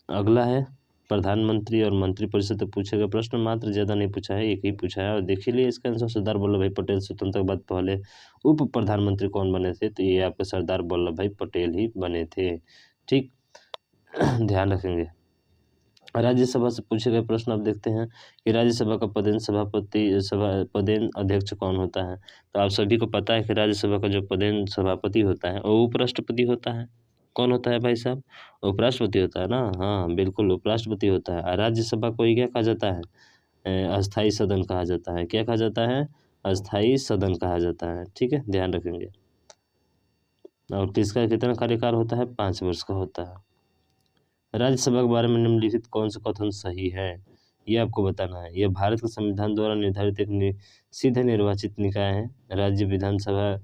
अगला है प्रधानमंत्री और मंत्रिपरिषद से पूछे गए प्रश्न, मात्र ज़्यादा नहीं पूछा है, एक ही पूछा है। और देखिए लिए इसका आंसर सरदार वल्लभ भाई पटेल स्वतंत्रता के बाद पहले उप प्रधानमंत्री कौन बने थे? तो ये आपके सरदार वल्लभ भाई पटेल ही बने थे, ठीक। ध्यान रखेंगे। राज्यसभा से पूछे गए प्रश्न आप देखते हैं कि राज्यसभा का पदेन अध्यक्ष कौन होता है। तो आप सभी को पता है कि राज्यसभा का जो पदेन सभापति होता है वो उपराष्ट्रपति होता है। कौन होता है भाई साहब? उपराष्ट्रपति होता है ना। हाँ बिल्कुल, उपराष्ट्रपति होता है। और राज्यसभा को ही क्या कहा जाता है? अस्थाई सदन कहा जाता है। क्या कहा जाता है? अस्थाई सदन कहा जाता है। ठीक है, ध्यान रखेंगे। और किसका कितना कार्यकाल होता है? 5 वर्ष का होता है। राज्यसभा के बारे में निम्नलिखित कौन सा कथन सही है, ये आपको बताना है। यह भारत के संविधान द्वारा निर्धारित एक सीधे निर्वाचित निकाय है। राज्य विधानसभा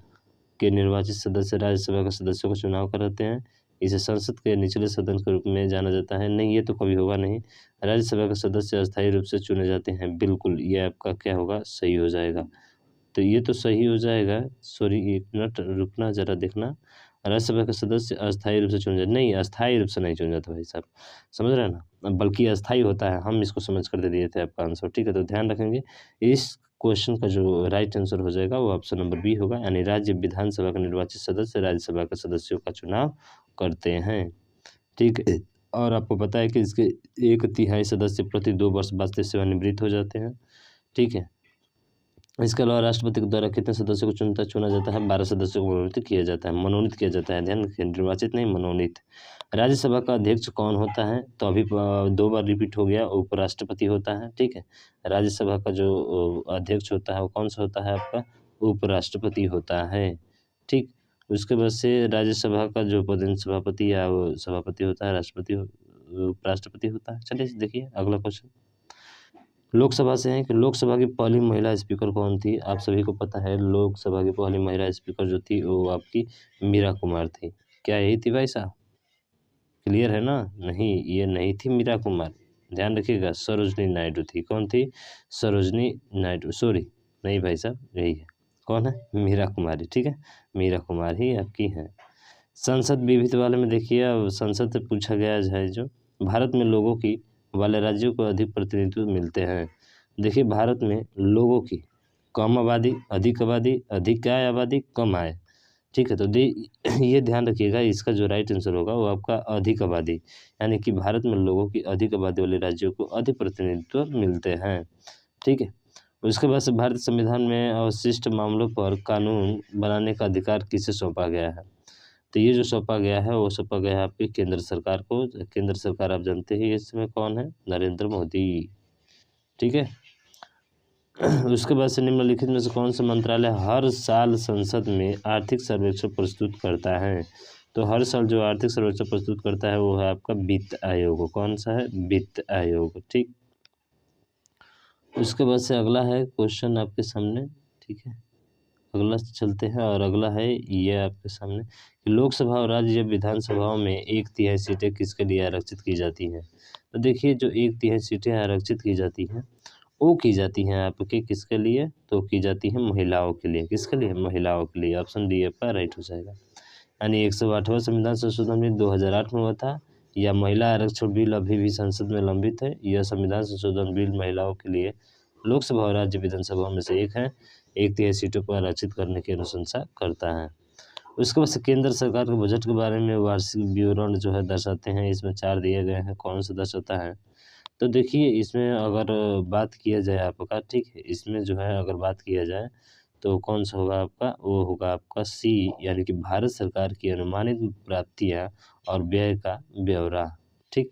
के निर्वाचित सदस्य राज्यसभा के सदस्यों का चुनाव कराते हैं। इसे संसद के निचले सदन के रूप में जाना जाता है। नहीं, ये तो कभी होगा नहीं। राज्यसभा के सदस्य अस्थायी रूप से चुने जाते हैं। बिल्कुल, ये आपका क्या होगा? सही हो जाएगा। तो ये तो सही हो जाएगा। सॉरी, एक मिनट रुकना, जरा देखना। राज्यसभा के सदस्य अस्थायी रूप से चुने जाते नहीं, अस्थायी रूप से नहीं चुने जाते भाई साहब, समझ रहे हैं ना, बल्कि अस्थायी होता है। हम इसको समझ कर दे दिए थे आपका आंसर। ठीक है, तो ध्यान रखेंगे। इस क्वेश्चन का जो राइट आंसर हो जाएगा वो ऑप्शन नंबर बी होगा, यानी राज्य विधानसभा के निर्वाचित सदस्य राज्यसभा के सदस्यों का चुनाव करते हैं। ठीक है, और आपको पता है कि इसके 1/3 सदस्य प्रति 2 वर्ष बाद से सेवानिवृत्त हो जाते हैं। ठीक है, इसके अलावा राष्ट्रपति के द्वारा कितने सदस्यों को चुना जाता है? 12 सदस्यों को मनोनीत किया जाता है। ध्यान रखिए, निर्वाचित नहीं, मनोनीत। राज्यसभा का अध्यक्ष कौन होता है? तो अभी 2 बार रिपीट हो गया, उपराष्ट्रपति होता है। ठीक है, राज्यसभा का जो अध्यक्ष होता है वो कौन सा होता है आपका? उपराष्ट्रपति होता है। ठीक, उसके बाद से राज्यसभा का जो पदेन सभापति या वो सभापति होता है, उपराष्ट्रपति होता है। चलिए देखिए अगला क्वेश्चन। लोकसभा से है कि लोकसभा की पहली महिला स्पीकर कौन थी? आप सभी को पता है लोकसभा की पहली महिला स्पीकर जो थी वो आपकी मीरा कुमार थी। क्या यही थी भाई साहब? क्लियर है ना? नहीं, ये नहीं थी मीरा कुमार, ध्यान रखिएगा। सरोजनी नायडू थी। कौन थी? सरोजनी नायडू, सॉरी, नहीं भाई साहब, यही है। कौन है? मीरा कुमारी। ठीक है, मीरा कुमार ही आपकी है। संसद विविध वाले में देखिए, अब संसद से पूछा गया है जो भारत में लोगों की वाले राज्यों को अधिक प्रतिनिधित्व मिलते हैं। देखिए भारत में लोगों की कम आबादी, अधिक आबादी, अधिक आय आबादी, कम आय। ठीक है, तो ये ध्यान रखिएगा, इसका जो राइट आंसर होगा वो आपका अधिक आबादी, यानी कि भारत में लोगों की अधिक आबादी वाले राज्यों को अधिक प्रतिनिधित्व मिलते हैं। ठीक है, उसके बाद से भारतीय संविधान में अवशिष्ट मामलों पर कानून बनाने का अधिकार किसे सौंपा गया है? तो ये जो सौंपा गया है वो सौंपा गया है आपकी केंद्र सरकार को। केंद्र सरकार आप जानते हैं इसमें कौन है? नरेंद्र मोदी। ठीक है, उसके बाद से निम्नलिखित में से कौन सा मंत्रालय हर साल संसद में आर्थिक सर्वेक्षण प्रस्तुत करता है? तो हर साल जो आर्थिक सर्वेक्षण प्रस्तुत करता है वो है आपका वित्त आयोग। कौन सा है? वित्त आयोग। ठीक, उसके बाद से अगला है क्वेश्चन आपके सामने। ठीक है, अगला चलते हैं, और अगला है ये आपके सामने कि लोकसभा और राज्य विधानसभाओं में 1/3 सीटें किसके लिए आरक्षित की जाती हैं? तो देखिए जो 1/3 सीटें आरक्षित की जाती हैं वो की जाती हैं आपके किसके लिए? तो की जाती हैं महिलाओं के लिए। किसके लिए? महिलाओं के लिए। ऑप्शन डी आपका राइट हो जाएगा। यानी 108वां संविधान संशोधन बिल 2008 में हुआ था, या महिला आरक्षण बिल अभी भी संसद में लंबित है। यह संविधान संशोधन बिल महिलाओं के लिए लोकसभा और राज्य विधानसभा में से एक है। 1/3 सीटों को आरक्षित करने की अनुशंसा करता है। उसके बाद से केंद्र सरकार के बजट के बारे में वार्षिक विवरण जो है दर्शाते हैं। इसमें 4 दिए गए हैं, कौन सा दर्शाता है? तो देखिए इसमें अगर बात किया जाए आपका, ठीक है, इसमें जो है अगर बात किया जाए तो कौन सा होगा आपका? वो होगा आपका सी, यानी कि भारत सरकार की अनुमानित प्राप्तियां और व्यय का ब्यौरा। ठीक,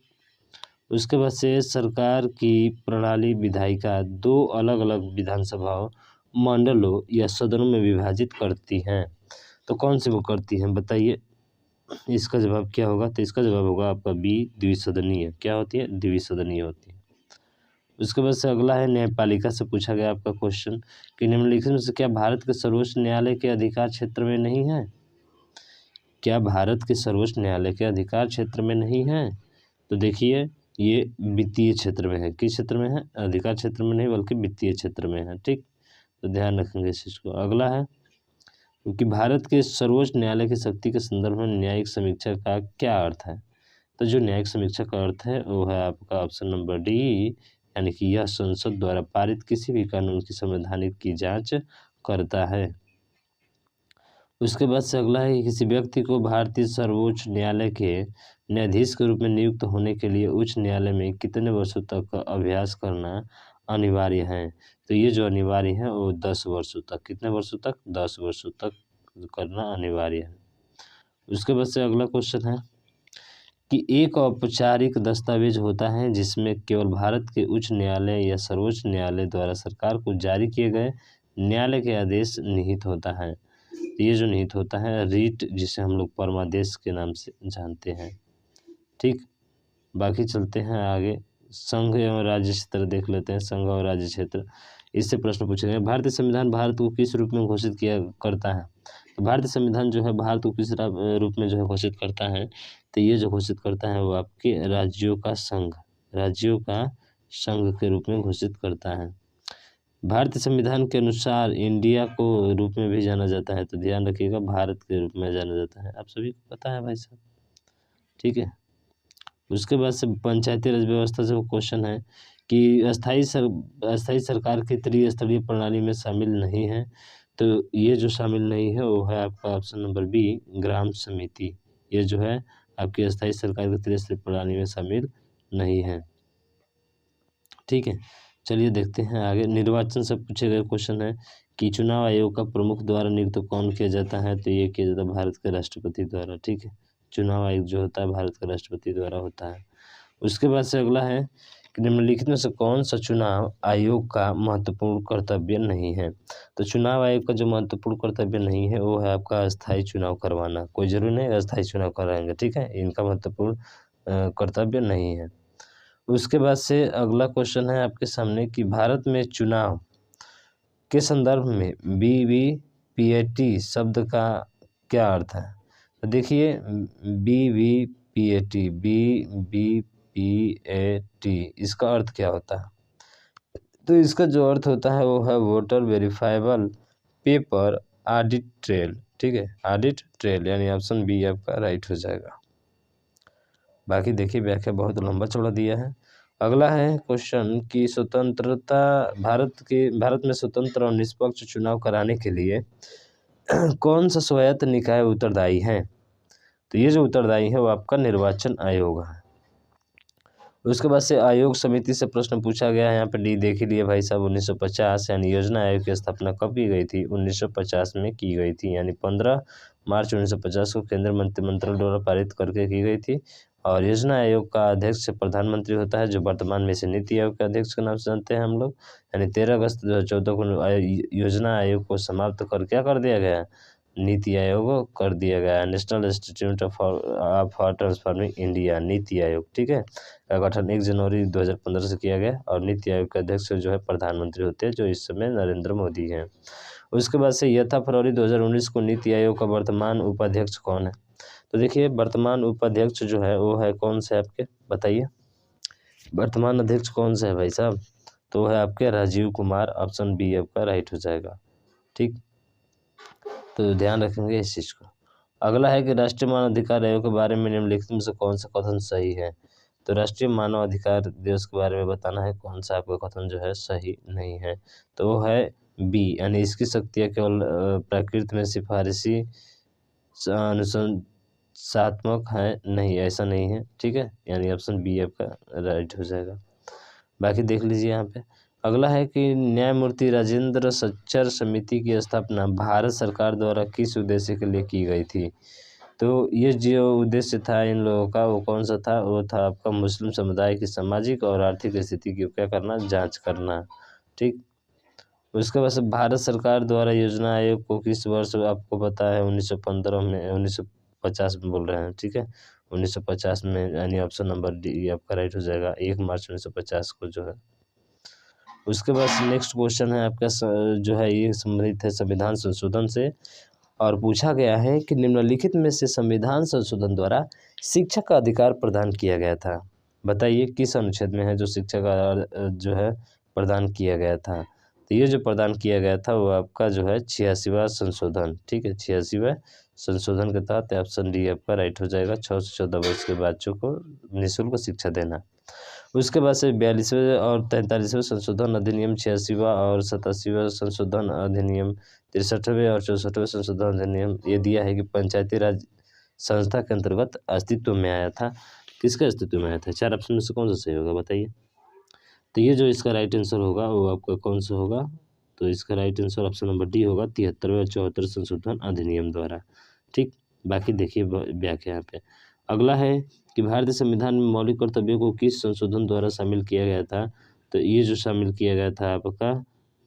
उसके बाद से सरकार की प्रणाली विधायिका 2 अलग अलग विधानसभाओं, मंडलों या सदनों में विभाजित करती हैं। तो कौन सी वो करती हैं बताइए? इसका जवाब क्या होगा? तो इसका जवाब होगा आपका बी, द्विसदनीय। क्या होती है? द्विसदनीय होती है। उसके बाद से अगला है न्यायपालिका से पूछा गया आपका क्वेश्चन कि निम्नलिखित में से क्या भारत के सर्वोच्च न्यायालय के अधिकार क्षेत्र में नहीं है? क्या भारत के सर्वोच्च न्यायालय के अधिकार क्षेत्र में नहीं है? तो देखिए ये वित्तीय क्षेत्र में है। किस क्षेत्र में है? अधिकार क्षेत्र में नहीं बल्कि वित्तीय क्षेत्र में है। ठीक, तो ध्यान रखेंगे इस चीज को। अगला है कि भारत के सर्वोच्च न्यायालय की शक्ति के संदर्भ में न्यायिक समीक्षा का क्या अर्थ है? तो जो न्यायिक समीक्षा का अर्थ है वो है आपका ऑप्शन नंबर डी, यानी कि यह संसद द्वारा पारित किसी भी कानून की संवैधानिक की जांच करता है। उसके बाद से अगला है कि किसी व्यक्ति को भारतीय सर्वोच्च न्यायालय के न्यायाधीश के रूप में नियुक्त होने के लिए उच्च न्यायालय में कितने वर्षों तक अभ्यास करना अनिवार्य है। तो ये जो अनिवार्य है वो 10 वर्षों तक, कितने वर्षों तक, 10 वर्षों तक करना अनिवार्य है। उसके बाद से अगला क्वेश्चन है कि एक औपचारिक दस्तावेज होता है जिसमें केवल भारत के उच्च न्यायालय या सर्वोच्च न्यायालय द्वारा सरकार को जारी किए गए न्यायालय के आदेश निहित होता है। ये जो निहित होता है रीट, जिसे हम लोग परमादेश के नाम से जानते हैं। ठीक, बाकी चलते हैं आगे। संघ एवं राज्य क्षेत्र देख लेते हैं। संघ और राज्य क्षेत्र, इससे प्रश्न पूछे गए। भारतीय संविधान भारत को किस रूप में घोषित किया करता है। तो भारतीय संविधान जो है भारत को किस रूप में जो है घोषित करता है। तो ये जो घोषित करता है वो आपके राज्यों का संघ, राज्यों का संघ के रूप में घोषित करता है। भारतीय संविधान के अनुसार इंडिया को रूप में भी जाना जाता है। तो ध्यान रखिएगा, भारत के रूप में जाना जाता है, आप सभी को पता है भाई साहब। ठीक है, उसके बाद से पंचायती राज व्यवस्था से वो क्वेश्चन है कि अस्थाई सरकार की त्रिस्तरीय प्रणाली में शामिल नहीं है। तो ये जो शामिल नहीं है वो है आपका ऑप्शन नंबर बी, ग्राम समिति। ये जो है आपकी अस्थाई सरकार की त्रिस्तरीय प्रणाली में शामिल नहीं है। ठीक है, चलिए देखते हैं आगे। निर्वाचन से पूछे गए क्वेश्चन है कि चुनाव आयोग का प्रमुख द्वारा नियुक्त कौन किया जाता है। तो ये किया जाता है भारत के राष्ट्रपति द्वारा। ठीक है, चुनाव आयोग जो होता है भारत के राष्ट्रपति द्वारा होता है। उसके बाद से अगला है कि निम्नलिखित में से कौन सा चुनाव आयोग का महत्वपूर्ण कर्तव्य नहीं है। तो चुनाव आयोग का जो महत्वपूर्ण कर्तव्य नहीं है वो है आपका अस्थायी चुनाव करवाना। कोई जरूरी नहीं अस्थायी चुनाव कराएंगे, ठीक है, इनका महत्वपूर्ण कर्तव्य नहीं है। उसके बाद से अगला क्वेश्चन है आपके सामने कि भारत में चुनाव के संदर्भ में BVPAT शब्द का क्या अर्थ है। तो देखिए BVPAT इसका अर्थ क्या होता है। तो इसका जो अर्थ होता है वो है voter verifiable paper audit trail. ठीक है, ऑडिट ट्रेल, यानी ऑप्शन बी आपका राइट हो जाएगा। बाकी देखिए व्याख्या बहुत लंबा चौड़ा दिया है। अगला है क्वेश्चन कि स्वतंत्रता भारत में स्वतंत्र और निष्पक्ष चुनाव कराने के लिए कौन सा स्वायत्त निकाय उत्तरदायी है। तो ये जो उत्तरदायी है वो आपका निर्वाचन आयोग है। उसके बाद से आयोग समिति से प्रश्न पूछा गया है। यहाँ पे डी देख ही लिए भाई साहब, 1950 यानी योजना आयोग की स्थापना कब की गई थी। 1950 में की गई थी, यानी 15 मार्च 1950 को केंद्रीय मंत्रिमंडल द्वारा पारित करके की गई थी। और योजना आयोग का अध्यक्ष प्रधानमंत्री होता है, जो वर्तमान में से नीति आयोग के अध्यक्ष के नाम से जानते हैं हम लोग। यानी 13 अगस्त 2014 को योजना आयोग को समाप्त कर क्या कर दिया गया, नीति आयोग कर दिया गया है। National institute for transforming India, NITI Aayog. ठीक है, का गठन 1 जनवरी 2015 से किया गया। और नीति आयोग के अध्यक्ष जो है प्रधानमंत्री होते हैं, जो इस समय नरेंद्र मोदी हैं। उसके बाद से यथा फरवरी 2019 को नीति आयोग का वर्तमान उपाध्यक्ष कौन है। तो देखिए वर्तमान उपाध्यक्ष जो है वो है कौन से आपके, बताइए वर्तमान अध्यक्ष कौन सा है भाई साहब। तो वो है आपके राजीव कुमार, ऑप्शन बी आपका राइट हो जाएगा। ठीक, तो ध्यान रखेंगे इस चीज़ को। अगला है कि राष्ट्रीय मानव अधिकार आयोग के बारे में निम्नलिखित में से कौन सा कथन सही है। तो राष्ट्रीय मानव अधिकार दिवस के बारे में बताना है कौन सा आपका कथन जो है सही नहीं है। तो वो है बी, यानी इसकी शक्तियाँ केवल प्रकृति में सिफारिशी अनुशंसात्मक है, नहीं ऐसा नहीं है। ठीक है, यानी ऑप्शन बी आपका राइट हो जाएगा। बाकी देख लीजिए यहाँ पे। अगला है कि न्यायमूर्ति राजेंद्र सच्चर समिति की स्थापना भारत सरकार द्वारा किस उद्देश्य के लिए की गई थी। तो ये जो उद्देश्य था इन लोगों का वो कौन सा था, वो था आपका मुस्लिम समुदाय की सामाजिक और आर्थिक स्थिति की क्या करना, जांच करना। ठीक, उसके बाद से भारत सरकार द्वारा योजना आयोग को किस वर्ष आपको पता है, 1915 में, 1950 में बोल रहे हैं। ठीक है, 1950 में, यानी ऑप्शन नंबर डी आपका राइट हो जाएगा, 1 मार्च 1950 को जो है। उसके बाद नेक्स्ट क्वेश्चन है आपका जो है ये संबंधित है संविधान संशोधन से। और पूछा गया है कि निम्नलिखित में से संविधान संशोधन द्वारा शिक्षा का अधिकार प्रदान किया गया था। बताइए किस अनुच्छेद में है जो शिक्षा का जो है प्रदान किया गया था। तो ये जो प्रदान किया गया था वो आपका जो है 86वां संशोधन। ठीक है, 86वां संशोधन के तहत ऑप्शन डी आपका राइट हो जाएगा। 6 से 14 वर्ष के बच्चों को निःशुल्क शिक्षा देना। उसके बाद से 42वें और 43वें संशोधन अधिनियम, 86वां और 87वां संशोधन अधिनियम, 63वें और 64वें संशोधन अधिनियम ये दिया है कि पंचायती राज संस्था के अंतर्गत अस्तित्व में आया था। किसके अस्तित्व में आया था? 4 ऑप्शन में से कौन सा सही होगा बताइए? तो ये जो इसका राइट आंसर होगा वो आपका कौन सा होगा? तो इसका right answer option number D होगा, 73वें और 74 संशोधन अधिनियम द्वारा। ठीक, बाकी देखिए व्याख्या यहाँ पे। अगला है कि भारतीय संविधान में मौलिक कर्तव्यों को किस संशोधन द्वारा शामिल किया गया था? तो ये जो शामिल किया गया था आपका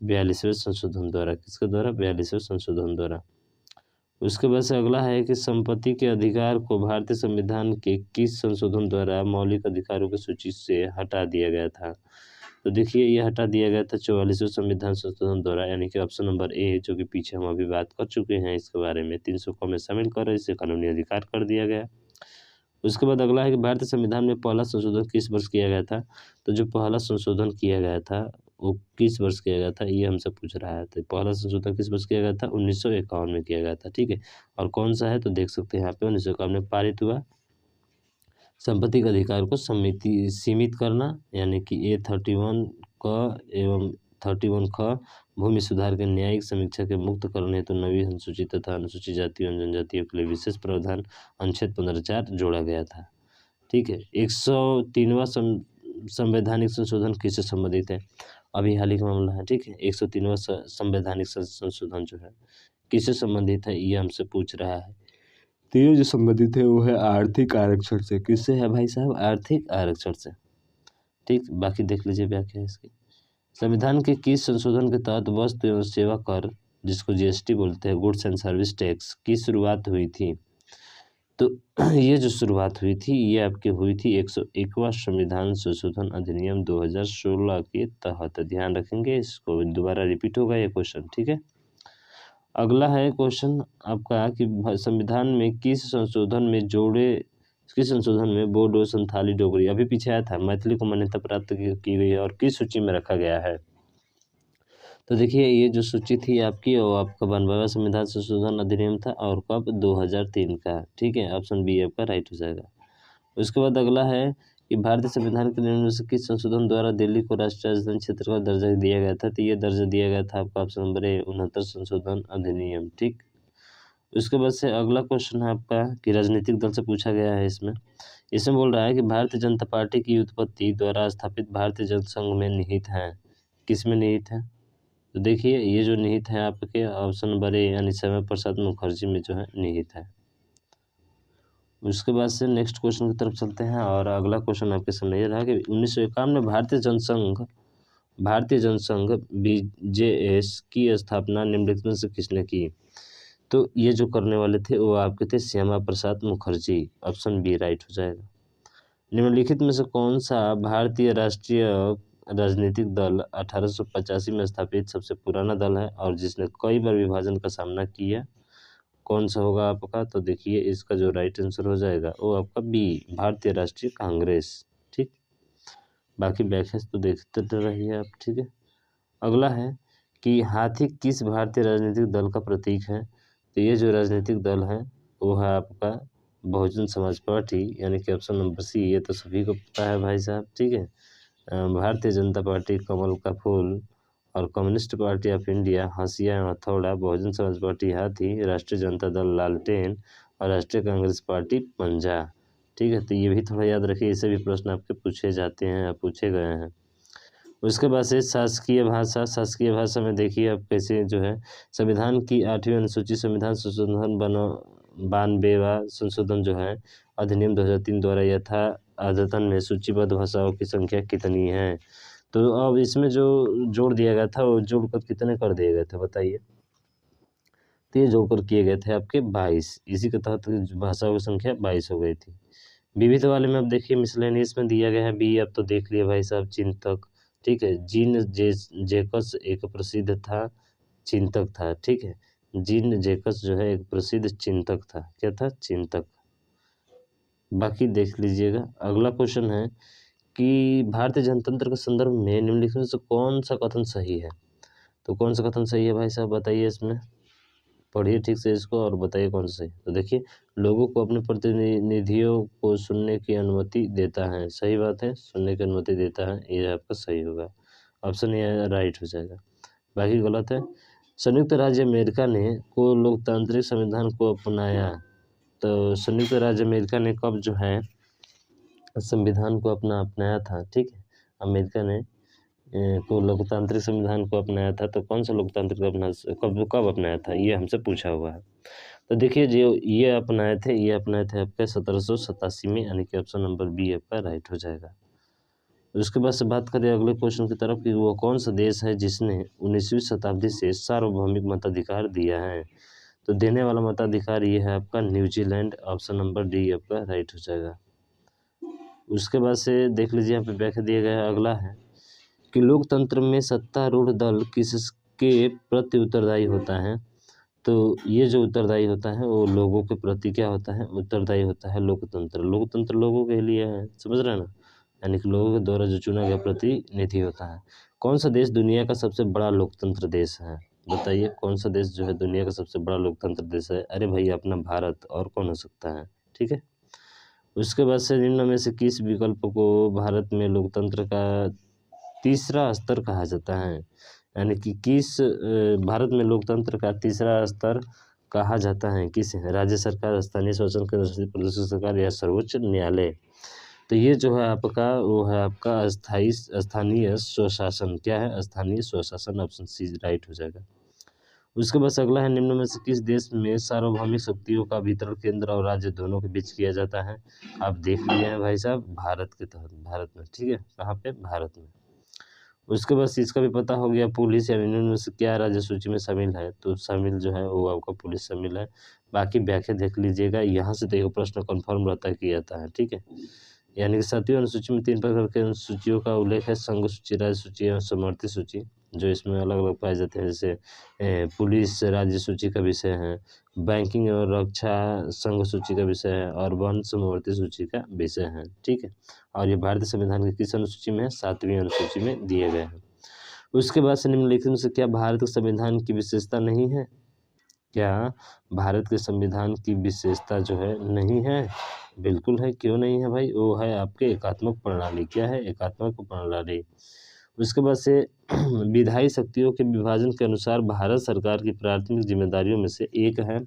42वें संशोधन द्वारा। किसके द्वारा? 42वें संशोधन द्वारा। उसके बाद से अगला है कि संपत्ति के अधिकार को भारतीय संविधान के किस संशोधन द्वारा मौलिक अधिकारों की सूची से हटा दिया गया था? तो देखिए ये हटा दिया गया था 44वें संविधान संशोधन द्वारा, यानी कि ऑप्शन नंबर ए, जो कि पीछे हम अभी बात कर चुके हैं इसके बारे में। 300 को में शामिल कर इसे कानूनी अधिकार कर दिया गया। उसके बाद अगला है कि भारतीय संविधान में पहला संशोधन किस वर्ष किया गया था? तो जो पहला संशोधन किया गया था वो किस वर्ष किया गया था, ये हमसे पूछ रहा है। तो पहला संशोधन किस वर्ष किया गया था? 1951 में किया गया था। ठीक है, और कौन सा है? तो देख सकते हैं यहाँ पे 1951 में पारित हुआ। संपत्ति के अधिकार को सीमित करना, यानी कि A31 क एवं 31 ख भूमि सुधार के न्यायिक समीक्षा के मुक्त करने हेतु नवी अनुसूचित तथा अनुसूचित जाति एवं जनजातियों के लिए विशेष प्रावधान अनुच्छेद 15(4) जोड़ा गया था। ठीक है, 103वां संवैधानिक संशोधन किससे संबंधित है? अभी हाल ही का मामला है। ठीक है, 103वां संवैधानिक संशोधन जो है किससे संबंधित है, ये हमसे पूछ रहा है। तो ये जो संबंधित है वो है आर्थिक आरक्षण से। किससे है भाई साहब? आर्थिक आरक्षण से। ठीक, बाकी देख लीजिए व्याख्या इसकी। संविधान के किस संशोधन के तहत वस्तु एवं सेवा कर, जिसको जीएसटी बोलते हैं, गुड्स एंड सर्विस टैक्स, की शुरुआत हुई थी? तो ये जो शुरुआत हुई थी ये आपकी हुई थी 101वां संविधान संशोधन अधिनियम 2016 के तहत। ध्यान रखेंगे, इसको दोबारा रिपीट होगा ये क्वेश्चन। ठीक है, अगला है क्वेश्चन आपका कि संविधान में किस संशोधन में बोडो, संथाली, डोगरी, अभी पीछे आया था, मैथिली को मान्यता प्राप्त की गई है और किस सूची में रखा गया है? तो देखिए ये जो सूची थी आपकी वो आपका 92वां संविधान संशोधन अधिनियम था और कब? 2003 का। ठीक है, ऑप्शन बी आपका राइट हो जाएगा। उसके बाद अगला है कि भारतीय संविधान के नियम से किस संशोधन द्वारा दिल्ली को राष्ट्रीय राजधानी क्षेत्र का दर्जा दिया गया था? तो ये दर्जा दिया गया था आपका ऑप्शन नंबर ए, 69 संशोधन अधिनियम। ठीक, उसके बाद से अगला क्वेश्चन है आपका कि राजनीतिक दल से पूछा गया है। इसमें बोल रहा है कि भारतीय जनता पार्टी की उत्पत्ति द्वारा स्थापित भारतीय जनसंघ में निहित है। किस में निहित है? तो देखिए ये जो निहित है आपके ऑप्शन नंबर ए, यानी श्यामा प्रसाद मुखर्जी में जो है निहित है। उसके बाद से नेक्स्ट क्वेश्चन की तरफ चलते हैं और अगला क्वेश्चन आपके सामने ये रहा कि 1951 में भारतीय जनसंघ BJS की स्थापना निम्नलिखित में से किसने की? तो ये जो करने वाले थे वो आपके थे Shyama Prasad Mukherjee. Option B right हो जाएगा। निम्नलिखित में से कौन सा भारतीय राष्ट्रीय राजनीतिक दल 1885 में स्थापित सबसे पुराना दल है और जिसने कई बार विभाजन का सामना किया? कौन सा होगा आपका? तो देखिए इसका जो राइट आंसर हो जाएगा वो आपका बी, भारतीय राष्ट्रीय कांग्रेस। ठीक, बाकी व्याख्या तो देखते रहिए आप। ठीक है, अगला है कि हाथी किस भारतीय राजनीतिक दल का प्रतीक है? तो ये जो राजनीतिक दल है वो है आपका बहुजन समाज पार्टी, यानी कि ऑप्शन नंबर सी। ये तो सभी को पता है भाई साहब। ठीक है, भारतीय जनता पार्टी कमल का फूल और कम्युनिस्ट पार्टी ऑफ इंडिया हंसिया एवं हथौड़ा, बहुजन समाज पार्टी हाथी, राष्ट्रीय जनता दल लालटेन और राष्ट्रीय कांग्रेस पार्टी पंजा। ठीक है, तो ये भी थोड़ा याद रखिए, इससे भी प्रश्न आपके पूछे जाते हैं या पूछे गए हैं। उसके बाद से शासकीय भाषा में देखिए आप कैसे जो है संविधान की 8वीं अनुसूची संविधान संशोधन 92वां संशोधन जो है अधिनियम 2003 द्वारा यथा अद्यतन में सूचीबद्ध भाषाओं की संख्या कितनी है? तो अब इसमें जो जोड़ दिया गया था वो जोड़कर कितने कर दिए गए थे बताइए? तो ये जोड़कर किए गए थे आपके 22। इसी के तहत भाषाओं की संख्या 22 हो गई थी। विविध वाले में अब देखिए मिसलेनियस में दिया गया है बी। अब तो देख लिए भाई साहब, चिंतक। ठीक है, जीन जैकस एक प्रसिद्ध था चिंतक था। ठीक है, जीन जैकस जो है एक प्रसिद्ध चिंतक था। क्या था? चिंतक। बाकी देख लीजिएगा। अगला क्वेश्चन है कि भारतीय जनतंत्र के संदर्भ में निम्नलिखित में से कौन सा कथन सही है? तो कौन सा कथन सही है भाई साहब बताइए इसमें? पढ़िए ठीक से इसको और बताइए कौन सा सही। तो देखिए, लोगों को अपने प्रतिनिधियों को सुनने की अनुमति देता है, सही बात है, सुनने की अनुमति देता है, ये आपका सही होगा, ऑप्शन ये राइट हो जाएगा। बाकी गलत है। संयुक्त राज्य अमेरिका ने को लोकतांत्रिक संविधान को अपनाया, तो संयुक्त राज्य अमेरिका ने कब जो है संविधान को अपनाया था, ठीक है, अमेरिका ने को लोकतांत्रिक संविधान को अपनाया था, तो कौन सा लोकतांत्रिक कब कब अपनाया था, ये हमसे पूछा हुआ है। तो देखिए, जो ये अपनाए थे आपके 1787 में, यानी कि ऑप्शन नंबर बी आपका राइट हो जाएगा। उसके बाद से बात करें अगले क्वेश्चन की तरफ कि वो कौन सा देश है जिसने 19वीं शताब्दी से सार्वभौमिक मताधिकार दिया है, तो देने वाला मताधिकार ये है आपका न्यूजीलैंड, ऑप्शन नंबर डी आपका राइट हो जाएगा। उसके बाद से देख लीजिए, यहाँ पे व्याख्या दिया गया है, अगला है कि लोकतंत्र में सत्तारूढ़ दल किसके प्रति उत्तरदायी होता है, तो ये जो उत्तरदायी होता है वो लोगों के प्रति क्या होता है, उत्तरदायी होता है लोकतंत्र। लोकतंत्र लोगों के लिए है, समझ रहे हैं ना, यानी कि लोगों के द्वारा जो चुना गया प्रतिनिधि होता है। कौन सा देश दुनिया का सबसे बड़ा लोकतंत्र देश है, बताइए कौन सा देश जो है दुनिया का सबसे बड़ा लोकतंत्र देश है। अरे भाई अपना भारत, और कौन हो सकता है, ठीक है। उसके बाद से निम्न में से किस विकल्प को भारत में लोकतंत्र का तीसरा स्तर कहा जाता है, यानी कि किस भारत में लोकतंत्र का तीसरा स्तर कहा जाता है, किस राज्य सरकार, स्थानीय शासन केंद्र प्रदेश सरकार या सर्वोच्च न्यायालय। तो ये जो है आपका वो है आपका स्थानीय स्वशासन, क्या है, स्थानीय स्वशासन, ऑप्शन सी राइट हो जाएगा। उसके बाद अगला है, निम्न में से किस देश में सार्वभौमिक शक्तियों का वितरण केंद्र और राज्य दोनों के बीच किया जाता है। आप देख लिए हैं भाई साहब, भारत के तहत, भारत में, ठीक है, कहाँ पे, भारत में। उसके बाद इसका भी पता हो गया, पुलिस या निम्न में से क्या राज्य सूची में शामिल है, तो शामिल जो है वो आपका पुलिस शामिल है। बाकी व्याख्या देख लीजिएगा, यहाँ से देखो प्रश्न कन्फर्म रहता है किया जाता है, ठीक है। यानी कि 7वीं अनुसूची में 3 प्रकार के अनुसूचियों का उल्लेख है, संघ सूची, राज्य सूची और समवर्ती सूची, जो इसमें अलग अलग पाए जाते हैं, जैसे पुलिस राज्य सूची का विषय है, बैंकिंग और रक्षा संघ सूची का विषय है, और वन समवर्ती सूची का विषय है, ठीक है। और ये भारतीय संविधान की किस अनुसूची में है, 7वीं अनुसूची में दिए गए हैं। उसके बाद से निम्नलिखित में से क्या भारत के संविधान की विशेषता नहीं है, क्या भारत के संविधान की विशेषता जो है नहीं है, बिल्कुल है, क्यों नहीं है भाई, वो है आपके एकात्मक प्रणाली, क्या है, एकात्मक प्रणाली। उसके बाद से विधायी शक्तियों के विभाजन के अनुसार भारत सरकार की प्राथमिक जिम्मेदारियों में से एक है,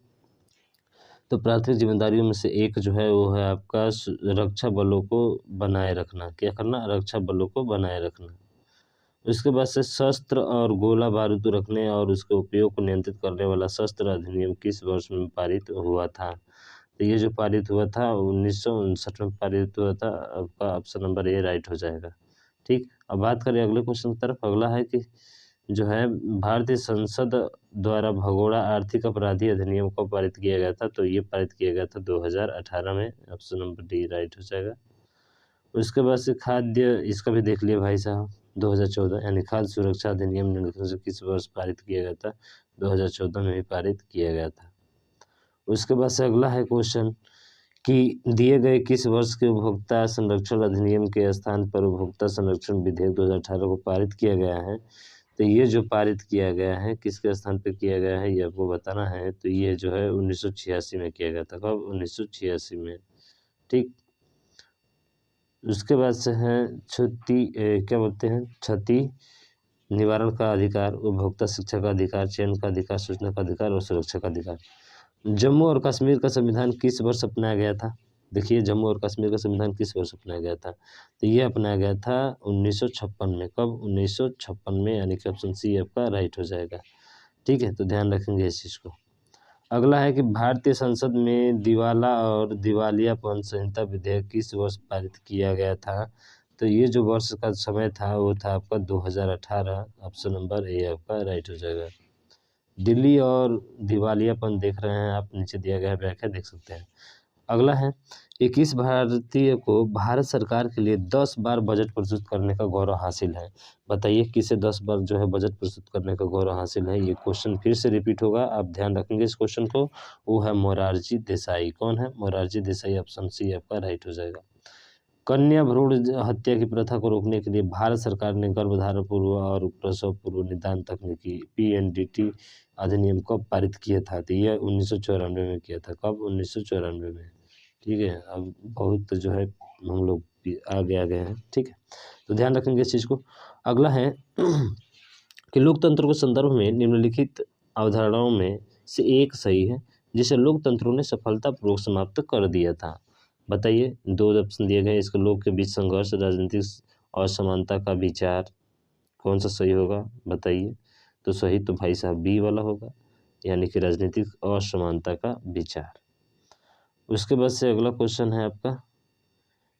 तो प्राथमिक जिम्मेदारियों में से एक जो है वो है आपका रक्षा बलों को बनाए रखना, क्या करना, रक्षा बलों को बनाए रखना। उसके बाद से शस्त्र और गोला बारूद रखने और उसके उपयोग को नियंत्रित करने वाला शस्त्र अधिनियम किस वर्ष में पारित हुआ था, तो ये जो पारित हुआ था 1959 में पारित हुआ था, आपका ऑप्शन नंबर ए राइट हो जाएगा, ठीक। अब बात करें अगले क्वेश्चन की तरफ, अगला है कि जो है भारतीय संसद द्वारा भगोड़ा आर्थिक अपराधी अधिनियम को पारित किया गया था, तो ये पारित किया गया था 2018 में, ऑप्शन नंबर डी राइट हो जाएगा। उसके बाद से खाद्य, इसका भी देख लिए भाई साहब, 2014, यानी खाद्य सुरक्षा अधिनियम निम्नलिखित में से किस वर्ष पारित किया गया था, 2014 में भी पारित किया गया था। उसके बाद से अगला है क्वेश्चन कि दिए गए किस वर्ष के उपभोक्ता संरक्षण अधिनियम के स्थान पर उपभोक्ता संरक्षण विधेयक 2018 को पारित किया गया है, तो ये जो पारित किया गया है किसके स्थान पर किया गया है ये आपको बताना है, तो ये जो है 1986 में किया गया था, कब, 1986 में, ठीक। उसके बाद से है क्या बोलते हैं, क्षति निवारण का अधिकार, उपभोक्ता शिक्षा का अधिकार, चयन का अधिकार, सूचना का अधिकार और सुरक्षा का अधिकार। जम्मू और कश्मीर का संविधान किस वर्ष अपनाया गया था, देखिए जम्मू और कश्मीर का संविधान किस वर्ष अपनाया गया था, तो ये अपनाया गया था 1956 में, कब, 1956 में, यानी कि ऑप्शन सी आपका राइट हो जाएगा, ठीक है। तो ध्यान रखेंगे इस चीज़ को। अगला है कि भारतीय संसद में दिवाला और दिवालियापन संहिता विधेयक किस वर्ष पारित किया गया था, तो ये जो वर्ष का समय था वो था आपका 2018, ऑप्शन नंबर ए आपका राइट हो जाएगा। दिल्ली और दिवालियापन देख रहे हैं आप, नीचे दिया गया व्याख्या देख सकते हैं। अगला है 21 भारतीय को भारत सरकार के लिए 10 बार बजट प्रस्तुत करने का गौरव हासिल है, बताइए किसे 10 बार जो है बजट प्रस्तुत करने का गौरव हासिल है। ये क्वेश्चन फिर से रिपीट होगा, आप ध्यान रखेंगे इस क्वेश्चन को, वो है मोरारजी देसाई। कौन है, मोरारजी देसाई, ऑप्शन सी आपका राइट हो जाएगा। कन्या भ्रूण हत्या की प्रथा को रोकने के लिए भारत सरकार ने गर्भधारण पूर्व और प्रसव पूर्व निदान तकनीकी PNDT अधिनियम कब पारित किया था? तो यह 1994 में किया था। कब? 1994 में। ठीक है, अब बहुत जो है हम लोग आगे आ गए हैं। ठीक है, तो ध्यान रखेंगे इस चीज़ को। अगला है कि लोकतंत्र के संदर्भ में निम्नलिखित अवधारणाओं में से एक सही है जिसे लोकतंत्रों ने सफलतापूर्वक समाप्त कर दिया था। बताइए, 2 ऑप्शन दिए गए, इसके लोग के बीच संघर्ष, राजनीतिक असमानता का विचार, कौन सा सही होगा बताइए? तो सही तो भाई साहब बी वाला होगा, यानी कि राजनीतिक असमानता का विचार। उसके बाद से अगला क्वेश्चन है आपका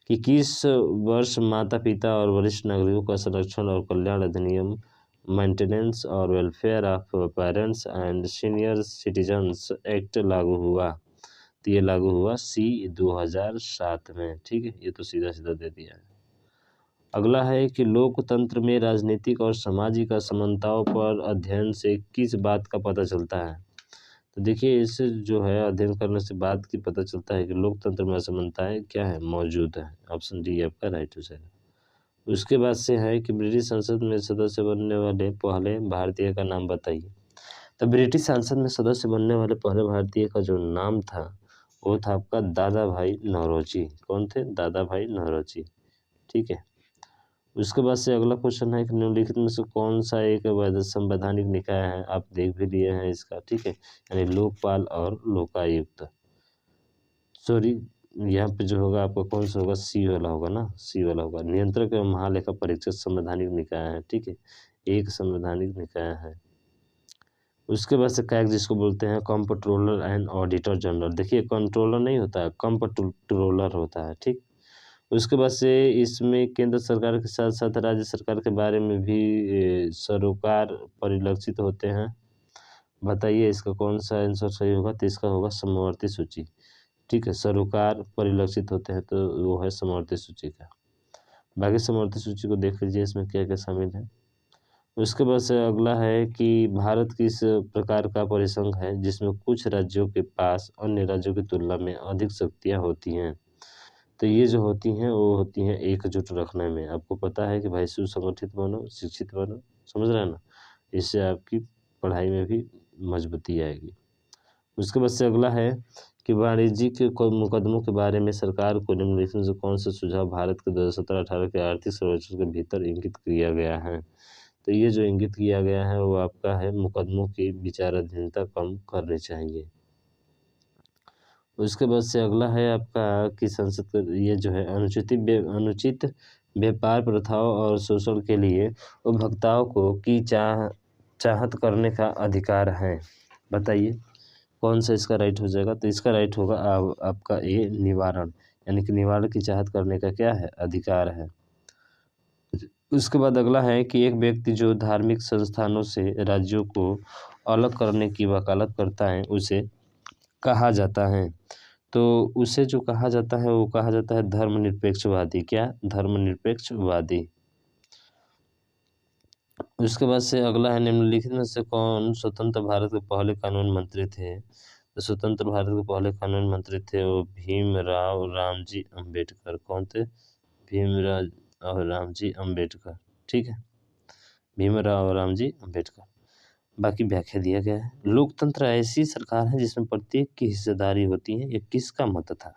कि किस वर्ष माता पिता और वरिष्ठ नागरिकों का संरक्षण और कल्याण अधिनियम मेंटेनेंस और welfare of parents and senior citizens act लागू हुआ? तो ये लागू हुआ सी 2007 में। ठीक है, ये तो सीधा सीधा दे दिया है। अगला है कि लोकतंत्र में राजनीतिक और सामाजिक असमानताओं पर अध्ययन से किस बात का पता चलता है? तो देखिए, इससे जो है अध्ययन करने से बात की पता चलता है कि लोकतंत्र में असमानताएं क्या है, मौजूद है। ऑप्शन डी आपका राइट हो जाएगा। उसके बाद से है कि ब्रिटिश संसद में सदस्य बनने वाले पहले भारतीय का नाम बताइए। तो ब्रिटिश संसद में सदस्य बनने वाले पहले भारतीय का जो नाम था वो था आपका दादा भाई नौरोजी। कौन थे? दादा भाई नौरोजी। ठीक है, उसके बाद से अगला क्वेश्चन है कि निम्नलिखित में से कौन सा एक संवैधानिक निकाय है? आप देख भी लिए हैं इसका। ठीक है, यानी लोकपाल और लोकायुक्त। सॉरी, यहाँ पे जो होगा आपका कौन सा होगा? सी वाला होगा ना, सी वाला होगा। नियंत्रक एवं महालेखा परीक्षक संवैधानिक निकाय है। ठीक है, एक संवैधानिक निकाय है। उसके बाद से कैग जिसको बोलते हैं कंप्ट्रोलर एंड ऑडिटर जनरल। देखिए, कंट्रोलर नहीं होता है, कंप्ट्रोलर होता है। ठीक, उसके बाद से इसमें केंद्र सरकार के साथ साथ राज्य सरकार के बारे में भी सरोकार परिलक्षित होते हैं। बताइए इसका कौन सा आंसर सही होगा? तो इसका होगा समवर्ती सूची। ठीक है, सरोकार परिलक्षित होते हैं तो वो है समवर्ती सूची का। बाकी समवर्ती सूची को देख लीजिए, इसमें क्या क्या शामिल है। उसके बाद से अगला है कि भारत किस प्रकार का परिसंघ है जिसमें कुछ राज्यों के पास अन्य राज्यों की तुलना में अधिक शक्तियाँ होती हैं? तो ये जो होती हैं वो होती हैं एकजुट रखने में। आपको पता है कि भाई सुसंगठित बनो, शिक्षित बनो, समझ रहे हैं ना? इससे आपकी पढ़ाई में भी मजबूती आएगी। उसके बाद से अगला है कि वाणिज्यिक मुकदमों के बारे में सरकार को निम्नलिखित में से कौन सा सुझाव भारत के 2017-18 के आर्थिक सर्वेक्षण के भीतर इंगित किया गया है? तो ये जो इंगित किया गया है वो आपका है मुकदमों की विचाराधीनता कम करनी चाहिए। उसके बाद से अगला है आपका कि संसद का ये जो है अनुचित व्यापार प्रथाओं और शोषण के लिए उपभोक्ताओं को की चाहत करने का अधिकार है। बताइए कौन सा इसका राइट हो जाएगा? तो इसका राइट होगा आपका ए निवारण, यानी कि निवारण की चाहत करने का क्या है? अधिकार है। उसके बाद अगला है कि एक व्यक्ति जो धार्मिक संस्थानों से राज्यों को अलग करने की वकालत करता है उसे कहा जाता है। तो उसे जो कहा जाता है वो कहा जाता है धर्मनिरपेक्षवादी। क्या? धर्मनिरपेक्षवादी। उसके बाद से अगला है निम्नलिखित में से कौन स्वतंत्र भारत के पहले कानून मंत्री थे? तो स्वतंत्र भारत के पहले कानून मंत्री थे वो भीमराव रामजी अम्बेडकर। कौन थे? भीमराव रामजी अम्बेडकर। ठीक है, भीमराव रामजी अम्बेडकर। बाकी व्याख्या दिया गया है। लोकतंत्र ऐसी सरकार है जिसमें प्रत्येक की हिस्सेदारी होती है। ये किसका मत था?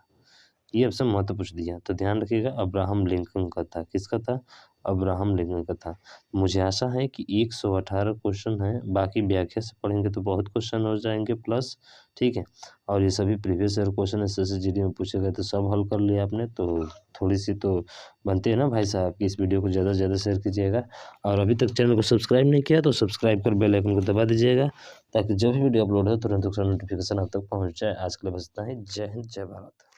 ये आपसे महत्व पूछ दिया, तो ध्यान रखिएगा, अब्राहम लिंकन का था। किसका था? अब्राहम लिंकन का था। मुझे आशा है कि 118 क्वेश्चन है, बाकी व्याख्या से पढ़ेंगे तो बहुत क्वेश्चन हो जाएंगे प्लस। ठीक है, और ये सभी प्रीवियस ईयर क्वेश्चन SSGD में पूछे गए तो सब हल कर लिया आपने, तो थोड़ी सी तो बनते हैं ना भाई साहब कि इस वीडियो को ज़्यादा से ज़्यादा शेयर कीजिएगा। और अभी तक चैनल को सब्सक्राइब नहीं किया तो सब्सक्राइब कर बेल आइकन को दबा दीजिएगा ताकि जो भी वीडियो अपलोड हो तुरंत उसका नोटिफिकेशन आप तक पहुँच जाए। आज के लिए बस इतना ही। जय हिंद, जय भारत।